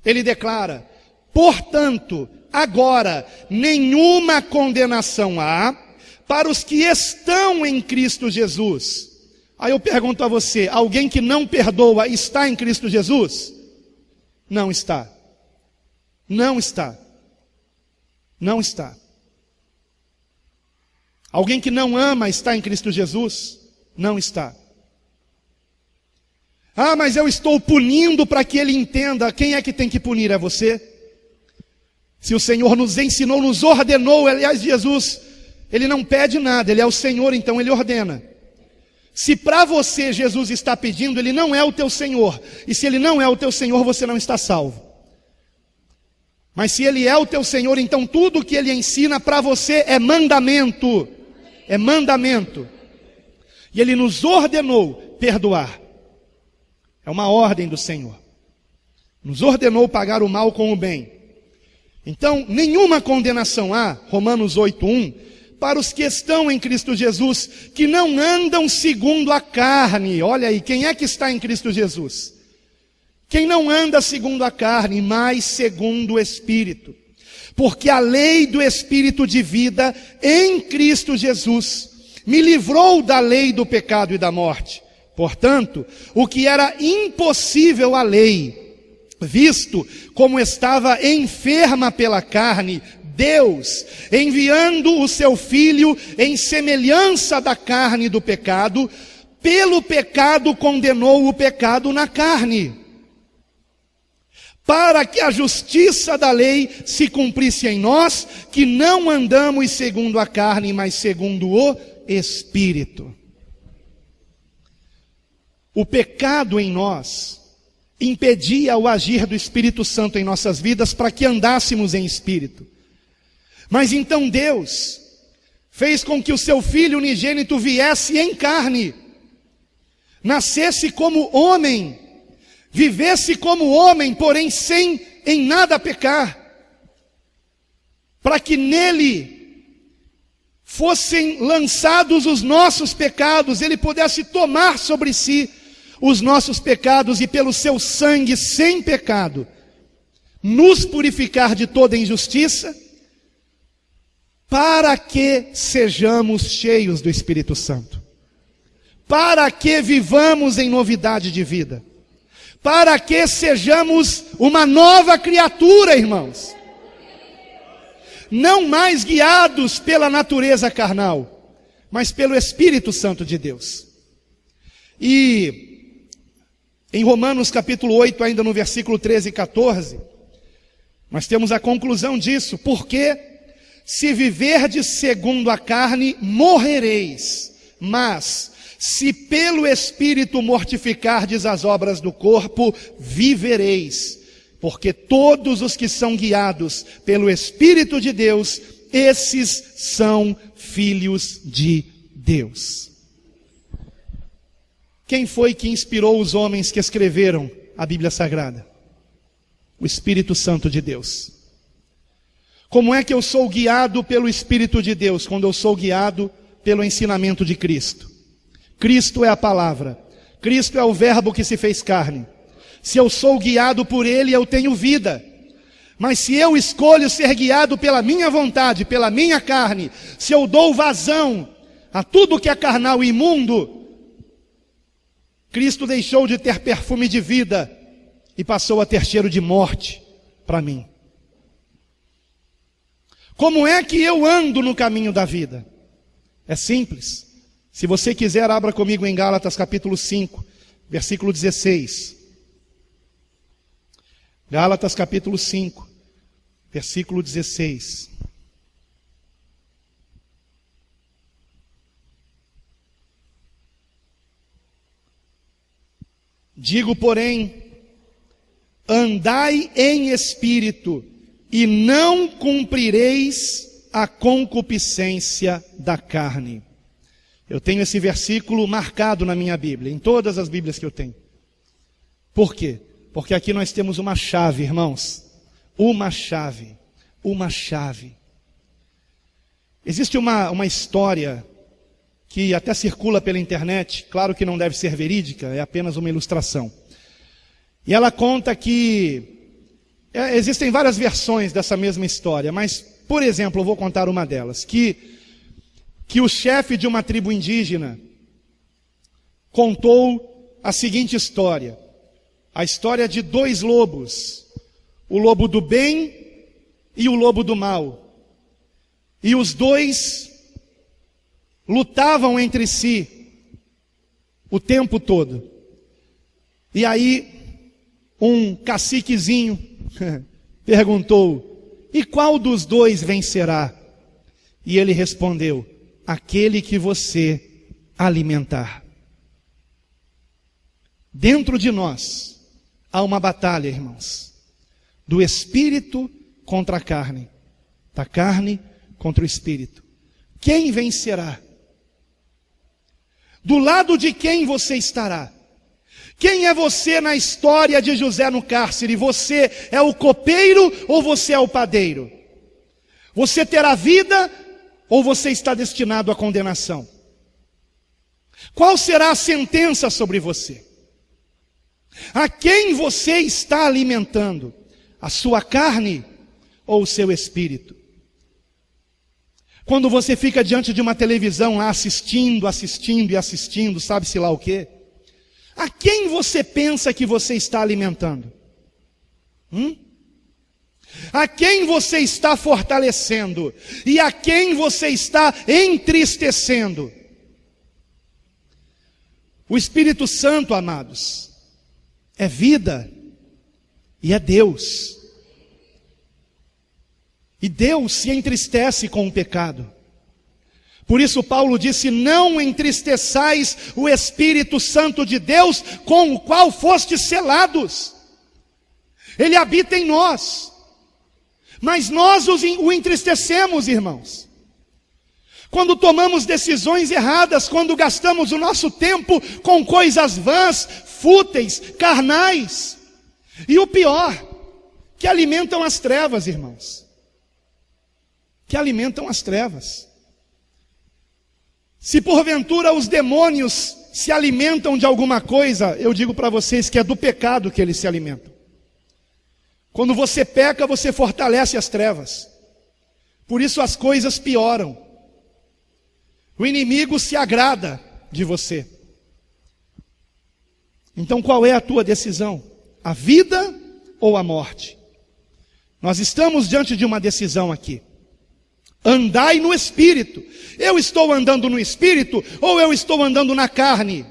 ele declara: portanto, agora nenhuma condenação há para os que estão em Cristo Jesus. Aí eu pergunto a você, alguém que não perdoa está em Cristo Jesus? Não está. Não está. Não está. Alguém que não ama está em Cristo Jesus? Não está. Mas eu estou punindo para que ele entenda. Quem é que tem que punir? É você? Se o Senhor nos ensinou, nos ordenou, aliás, Jesus, ele não pede nada, ele é o Senhor, então ele ordena. Se para você Jesus está pedindo, ele não é o teu Senhor. E se ele não é o teu Senhor, você não está salvo. Mas se ele é o teu Senhor, então tudo que ele ensina para você é mandamento. É mandamento. E ele nos ordenou perdoar. É uma ordem do Senhor. Nos ordenou pagar o mal com o bem. Então, nenhuma condenação há, Romanos 8:1, para os que estão em Cristo Jesus, que não andam segundo a carne. Olha aí, quem é que está em Cristo Jesus? Quem não anda segundo a carne, mas segundo o Espírito. Porque a lei do Espírito de vida em Cristo Jesus me livrou da lei do pecado e da morte. Portanto, o que era impossível à lei, visto como estava enferma pela carne, Deus, enviando o seu Filho em semelhança da carne do pecado, pelo pecado condenou o pecado na carne, para que a justiça da lei se cumprisse em nós, que não andamos segundo a carne, mas segundo o Espírito. O pecado em nós impedia o agir do Espírito Santo em nossas vidas para que andássemos em Espírito. Mas então Deus fez com que o seu Filho unigênito viesse em carne, nascesse como homem, vivesse como homem, porém sem em nada pecar, para que nele fossem lançados os nossos pecados, ele pudesse tomar sobre si os nossos pecados e pelo seu sangue sem pecado, nos purificar de toda injustiça, para que sejamos cheios do Espírito Santo, para que vivamos em novidade de vida, para que sejamos uma nova criatura, irmãos, não mais guiados pela natureza carnal, mas pelo Espírito Santo de Deus. E em Romanos capítulo 8, ainda no versículo 13 e 14, nós temos a conclusão disso, porque se viverdes segundo a carne, morrereis, mas se pelo Espírito mortificardes as obras do corpo, vivereis. Porque todos os que são guiados pelo Espírito de Deus, esses são filhos de Deus. Quem foi que inspirou os homens que escreveram a Bíblia Sagrada? O Espírito Santo de Deus. Como é que eu sou guiado pelo Espírito de Deus? Quando eu sou guiado pelo ensinamento de Cristo. Cristo é a palavra. Cristo é o verbo que se fez carne. Se eu sou guiado por Ele, eu tenho vida. Mas se eu escolho ser guiado pela minha vontade, pela minha carne, se eu dou vazão a tudo que é carnal e imundo, Cristo deixou de ter perfume de vida e passou a ter cheiro de morte para mim. Como é que eu ando no caminho da vida? É simples. Se você quiser, abra comigo em Gálatas capítulo 5, versículo 16. Gálatas capítulo 5, versículo 16. Digo, porém, andai em espírito, e não cumprireis a concupiscência da carne. Eu tenho esse versículo marcado na minha Bíblia, em todas as Bíblias que eu tenho. Por quê? Porque aqui nós temos uma chave, irmãos. Uma chave. Uma chave. Existe uma história que até circula pela internet, claro que não deve ser verídica, é apenas uma ilustração. E ela conta que existem várias versões dessa mesma história, mas, por exemplo, eu vou contar uma delas, que o chefe de uma tribo indígena contou a seguinte história. A história de dois lobos, o lobo do bem e o lobo do mal. E os dois lutavam entre si o tempo todo. E aí, um caciquezinho perguntou, e qual dos dois vencerá? E ele respondeu, aquele que você alimentar. Dentro de nós há uma batalha, irmãos, do espírito contra a carne, da carne contra o espírito. Quem vencerá? Do lado de quem você estará? Quem é você na história de José no cárcere? Você é o copeiro ou você é o padeiro? Você terá vida ou você está destinado à condenação? Qual será a sentença sobre você? A quem você está alimentando? A sua carne ou o seu espírito? Quando você fica diante de uma televisão lá assistindo, sabe-se lá o quê? A quem você pensa que você está alimentando? A quem você está fortalecendo? E a quem você está entristecendo? O Espírito Santo, amados, é vida e é Deus. E Deus se entristece com o pecado. Por isso Paulo disse: não entristeçais o Espírito Santo de Deus, com o qual fostes selados. Ele habita em nós, mas nós o entristecemos, irmãos. Quando tomamos decisões erradas, quando gastamos o nosso tempo com coisas vãs, fúteis, carnais. E o pior, que alimentam as trevas, irmãos. Que alimentam as trevas. Se porventura os demônios se alimentam de alguma coisa, eu digo para vocês que é do pecado que eles se alimentam. Quando você peca, você fortalece as trevas. Por isso as coisas pioram. O inimigo se agrada de você. Então qual é a tua decisão? A vida ou a morte? Nós estamos diante de uma decisão aqui. Andai no Espírito. Eu estou andando no Espírito ou eu estou andando na carne?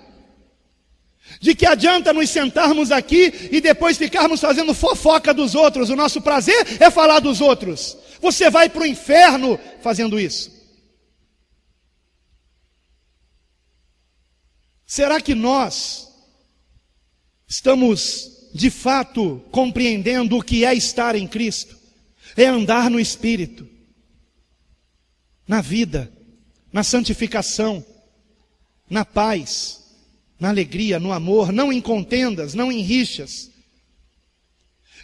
De que adianta nos sentarmos aqui e depois ficarmos fazendo fofoca dos outros? O nosso prazer é falar dos outros. Você vai para o inferno fazendo isso. Será que nós estamos de fato compreendendo o que é estar em Cristo? É andar no Espírito, na vida, na santificação, na paz, na alegria, no amor, não em contendas, não em rixas.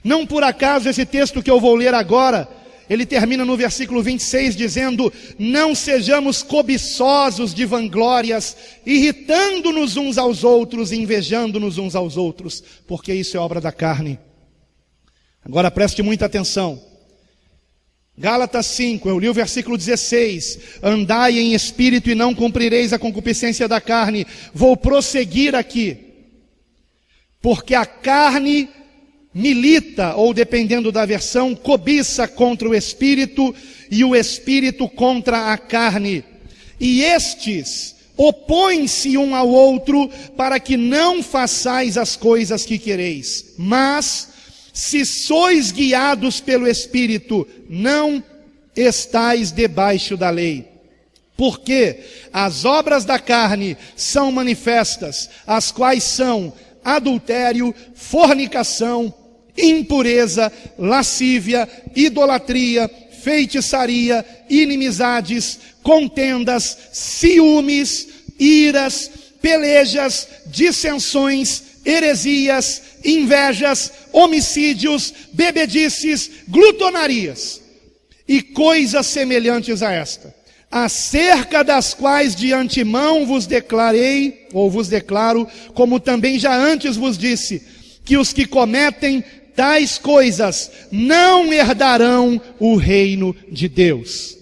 Não por acaso esse texto que eu vou ler agora, ele termina no versículo 26 dizendo: não sejamos cobiçosos de vanglórias, irritando-nos uns aos outros, invejando-nos uns aos outros, porque isso é obra da carne. Agora preste muita atenção. Gálatas 5, eu li o versículo 16, andai em espírito e não cumprireis a concupiscência da carne. Vou prosseguir aqui, porque a carne milita, ou dependendo da versão, cobiça contra o espírito e o espírito contra a carne. E estes opõem-se um ao outro para que não façais as coisas que quereis. Mas se sois guiados pelo Espírito, não estais debaixo da lei. Porque as obras da carne são manifestas, as quais são adultério, fornicação, impureza, lascívia, idolatria, feitiçaria, inimizades, contendas, ciúmes, iras, pelejas, dissensões, heresias, invejas, homicídios, bebedices, glutonarias e coisas semelhantes a esta, acerca das quais de antemão vos declarei, ou vos declaro, como também já antes vos disse, que os que cometem tais coisas não herdarão o reino de Deus.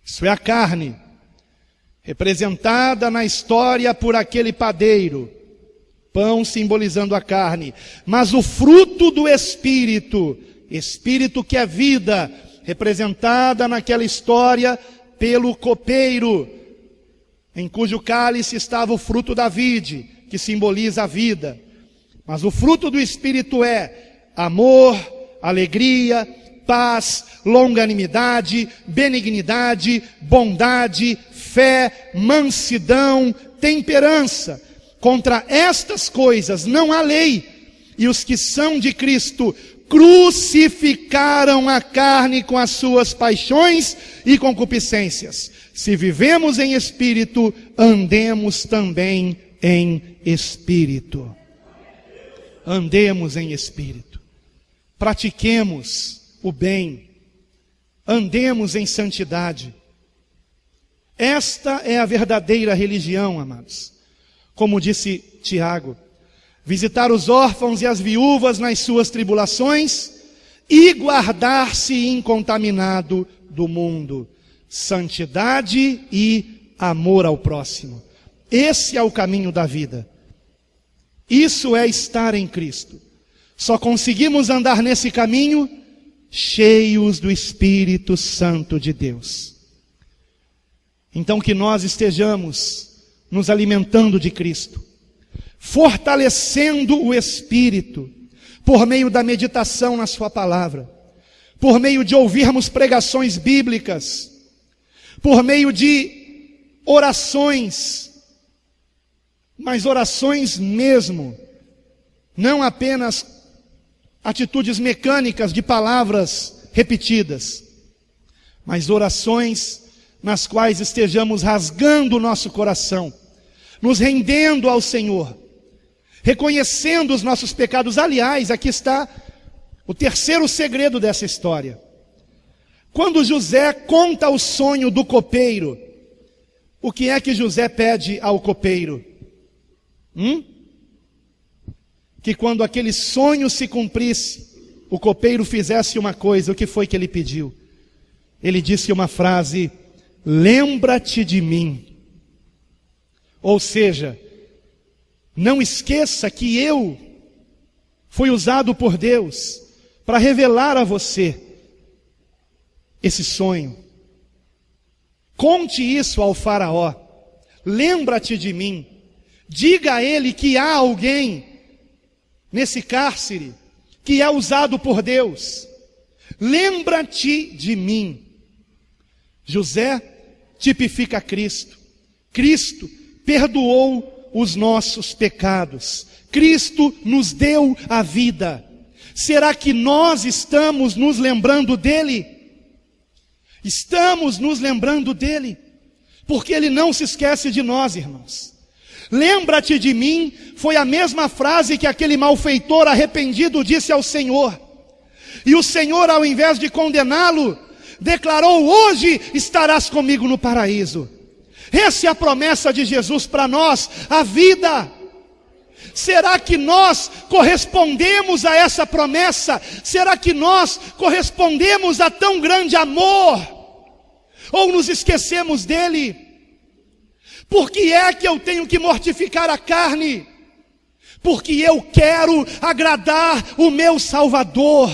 Isso é a carne, representada na história por aquele padeiro, pão simbolizando a carne, mas o fruto do Espírito, Espírito que é vida, representada naquela história pelo copeiro, em cujo cálice estava o fruto da vide, que simboliza a vida. Mas o fruto do Espírito é amor, alegria, paz, longanimidade, benignidade, bondade, fé, mansidão, temperança. Contra estas coisas não há lei, e os que são de Cristo crucificaram a carne com as suas paixões e concupiscências. Se vivemos em espírito, andemos também em espírito. Andemos em espírito. Pratiquemos o bem. Andemos em santidade. Esta é a verdadeira religião, amados. Como disse Tiago, visitar os órfãos e as viúvas nas suas tribulações e guardar-se incontaminado do mundo. Santidade e amor ao próximo. Esse é o caminho da vida. Isso é estar em Cristo. Só conseguimos andar nesse caminho cheios do Espírito Santo de Deus. Então que nós estejamos nos alimentando de Cristo, fortalecendo o Espírito, por meio da meditação na sua palavra, por meio de ouvirmos pregações bíblicas, por meio de orações, mas orações mesmo, não apenas atitudes mecânicas de palavras repetidas, mas orações nas quais estejamos rasgando o nosso coração, nos rendendo ao Senhor, reconhecendo os nossos pecados. Aliás, aqui está o terceiro segredo dessa história. Quando José conta o sonho do copeiro, o que é que José pede ao copeiro? Que quando aquele sonho se cumprisse, o copeiro fizesse uma coisa. O que foi que ele pediu? Ele disse uma frase: lembra-te de mim. Ou seja, não esqueça que eu fui usado por Deus para revelar a você esse sonho. Conte isso ao faraó. Lembra-te de mim. Diga a ele que há alguém nesse cárcere que é usado por Deus. Lembra-te de mim. José tipifica Cristo. Cristo perdoou os nossos pecados. Cristo nos deu a vida. Será que nós estamos nos lembrando dele? Estamos nos lembrando dele, porque ele não se esquece de nós, irmãos. Lembra-te de mim foi a mesma frase que aquele malfeitor arrependido disse ao Senhor. E o Senhor, ao invés de condená-lo, declarou: hoje estarás comigo no paraíso. Essa é a promessa de Jesus para nós, a vida. Será que nós correspondemos a essa promessa? Será que nós correspondemos a tão grande amor? Ou nos esquecemos dele? Por que é que eu tenho que mortificar a carne? Porque eu quero agradar o meu Salvador.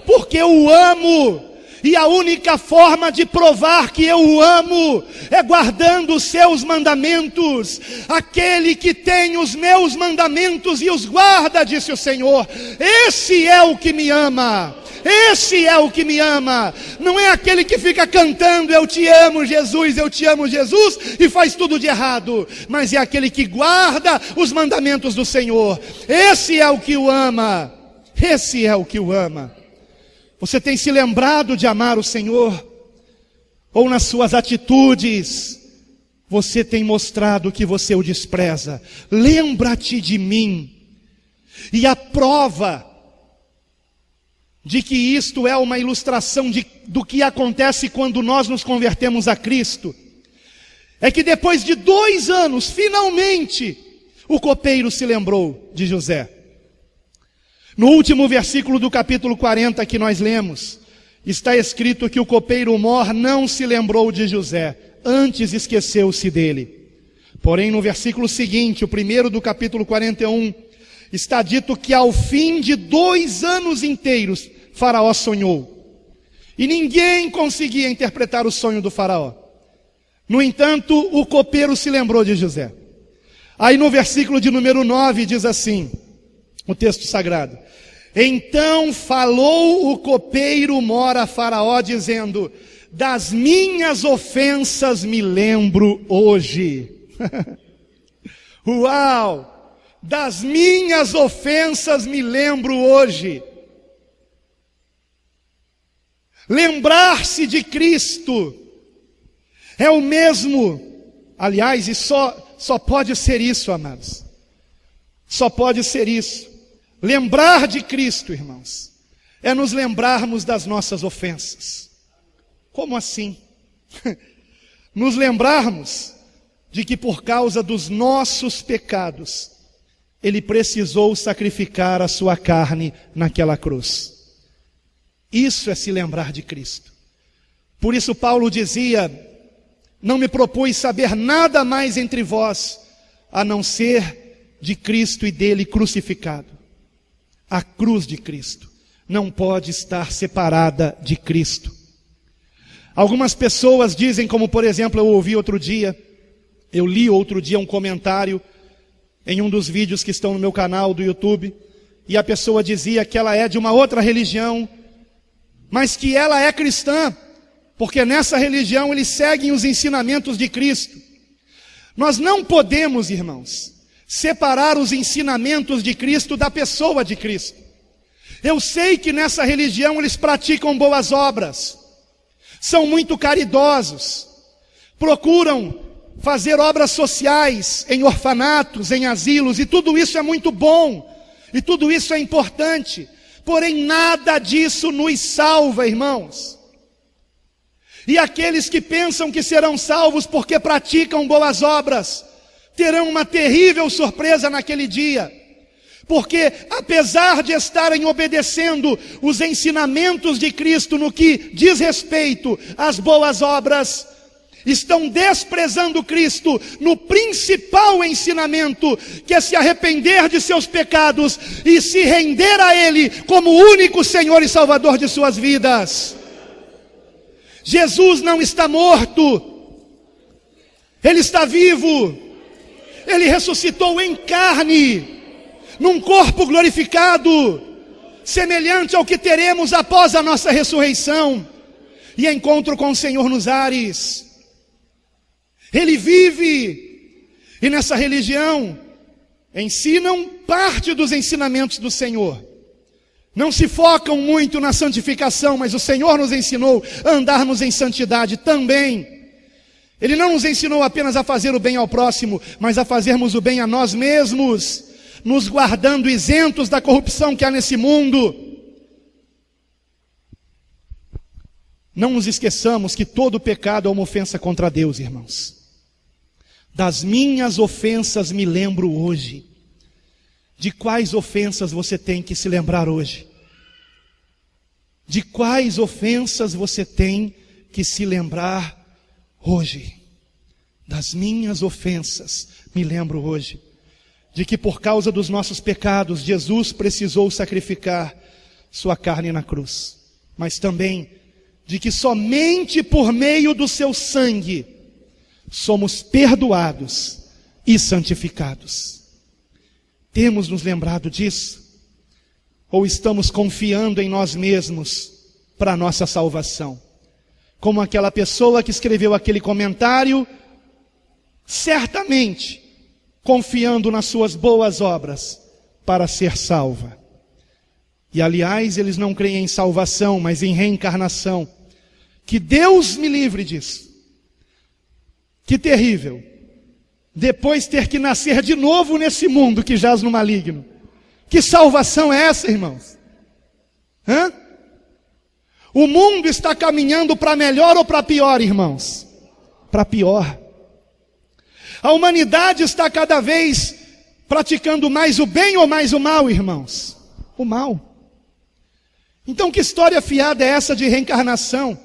Porque eu o amo. E a única forma de provar que eu o amo é guardando os seus mandamentos. Aquele que tem os meus mandamentos e os guarda, disse o Senhor, esse é o que me ama. Esse é o que me ama. Não é aquele que fica cantando eu te amo Jesus e faz tudo de errado, mas é aquele que guarda os mandamentos do Senhor. Esse é o que o ama. Esse é o que o ama. Você tem se lembrado de amar o Senhor? Ou nas suas atitudes você tem mostrado que você o despreza? Lembra-te de mim. E a prova de que isto é uma ilustração do que acontece quando nós nos convertemos a Cristo é que depois de 2 anos, finalmente, o copeiro se lembrou de José. No último versículo do capítulo 40 que nós lemos, está escrito que o copeiro mor não se lembrou de José, antes esqueceu-se dele. Porém, no versículo seguinte, o primeiro do capítulo 41, está dito que ao fim de 2 anos inteiros, Faraó sonhou. E ninguém conseguia interpretar o sonho do faraó. No entanto, o copeiro se lembrou de José. Aí no versículo de número 9 diz assim, o texto sagrado: então falou o copeiro mor a Faraó, dizendo: das minhas ofensas me lembro hoje. Uau! Das minhas ofensas me lembro hoje. Lembrar-se de Cristo é o mesmo, aliás, e só pode ser isso, amados. Só pode ser isso. Lembrar de Cristo, irmãos, é nos lembrarmos das nossas ofensas. Como assim? Nos lembrarmos de que por causa dos nossos pecados, Ele precisou sacrificar a sua carne naquela cruz. Isso é se lembrar de Cristo. Por isso Paulo dizia: não me propus saber nada mais entre vós, a não ser de Cristo e dele crucificado. A cruz de Cristo não pode estar separada de Cristo. Algumas pessoas dizem, como por exemplo eu li outro dia um comentário em um dos vídeos que estão no meu canal do YouTube, e a pessoa dizia que ela é de uma outra religião, mas que ela é cristã, porque nessa religião eles seguem os ensinamentos de Cristo. Nós não podemos, irmãos, separar os ensinamentos de Cristo da pessoa de Cristo. Eu sei que nessa religião eles praticam boas obras, são muito caridosos, procuram fazer obras sociais em orfanatos, em asilos, e tudo isso é muito bom, e tudo isso é importante, porém nada disso nos salva, irmãos. E aqueles que pensam que serão salvos porque praticam boas obras, terão uma terrível surpresa naquele dia, porque apesar de estarem obedecendo os ensinamentos de Cristo no que diz respeito às boas obras, estão desprezando Cristo no principal ensinamento, que é se arrepender de seus pecados e se render a Ele como único Senhor e Salvador de suas vidas. Jesus não está morto, Ele está vivo, Ele ressuscitou em carne, num corpo glorificado, semelhante ao que teremos após a nossa ressurreição e encontro com o Senhor nos ares. Ele vive, e nessa religião ensinam parte dos ensinamentos do Senhor. Não se focam muito na santificação, mas o Senhor nos ensinou a andarmos em santidade também. Ele não nos ensinou apenas a fazer o bem ao próximo, mas a fazermos o bem a nós mesmos, nos guardando isentos da corrupção que há nesse mundo. Não nos esqueçamos que todo pecado é uma ofensa contra Deus, irmãos. Das minhas ofensas me lembro hoje. De quais ofensas você tem que se lembrar hoje? De quais ofensas você tem que se lembrar hoje? Das minhas ofensas me lembro hoje. De que por causa dos nossos pecados, Jesus precisou sacrificar sua carne na cruz. Mas também de que somente por meio do seu sangue somos perdoados e santificados. Temos nos lembrado disso? Ou estamos confiando em nós mesmos para a nossa salvação? Como aquela pessoa que escreveu aquele comentário, certamente confiando nas suas boas obras para ser salva. E aliás, eles não creem em salvação, mas em reencarnação. Que Deus me livre disso. Que terrível. Depois ter que nascer de novo nesse mundo que jaz no maligno. Que salvação é essa, irmãos? O mundo está caminhando para melhor ou para pior, irmãos? Para pior. A humanidade está cada vez praticando mais o bem ou mais o mal, irmãos? O mal. Então que história fiada é essa de reencarnação?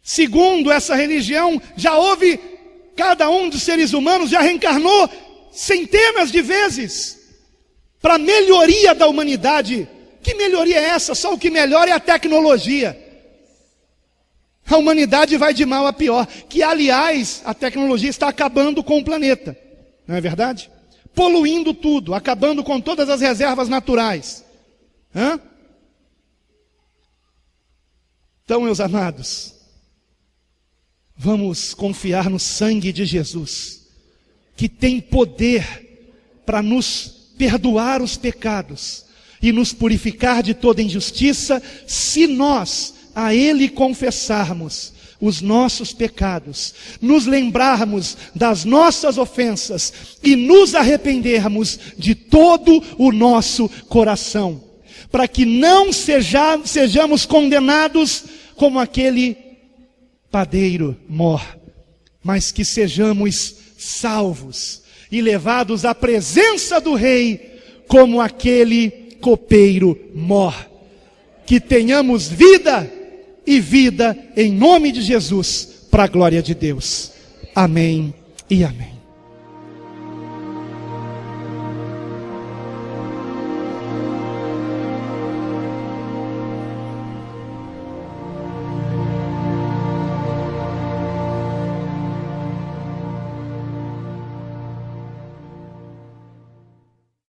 Segundo essa religião, já houve, cada um dos seres humanos já reencarnou centenas de vezes para melhoria da humanidade. Que melhoria é essa? Só o que melhora é a tecnologia. A humanidade vai de mal a pior. Que, aliás, a tecnologia está acabando com o planeta. Não é verdade? Poluindo tudo, acabando com todas as reservas naturais. Então, meus amados, vamos confiar no sangue de Jesus, que tem poder para nos perdoar os pecados e nos purificar de toda injustiça, se nós a Ele confessarmos os nossos pecados, nos lembrarmos das nossas ofensas e nos arrependermos de todo o nosso coração, para que não sejamos condenados como aquele padeiro mor, mas que sejamos salvos e levados à presença do Rei como aquele copeiro mor. Que tenhamos vida e vida em nome de Jesus, para a glória de Deus. Amém e amém.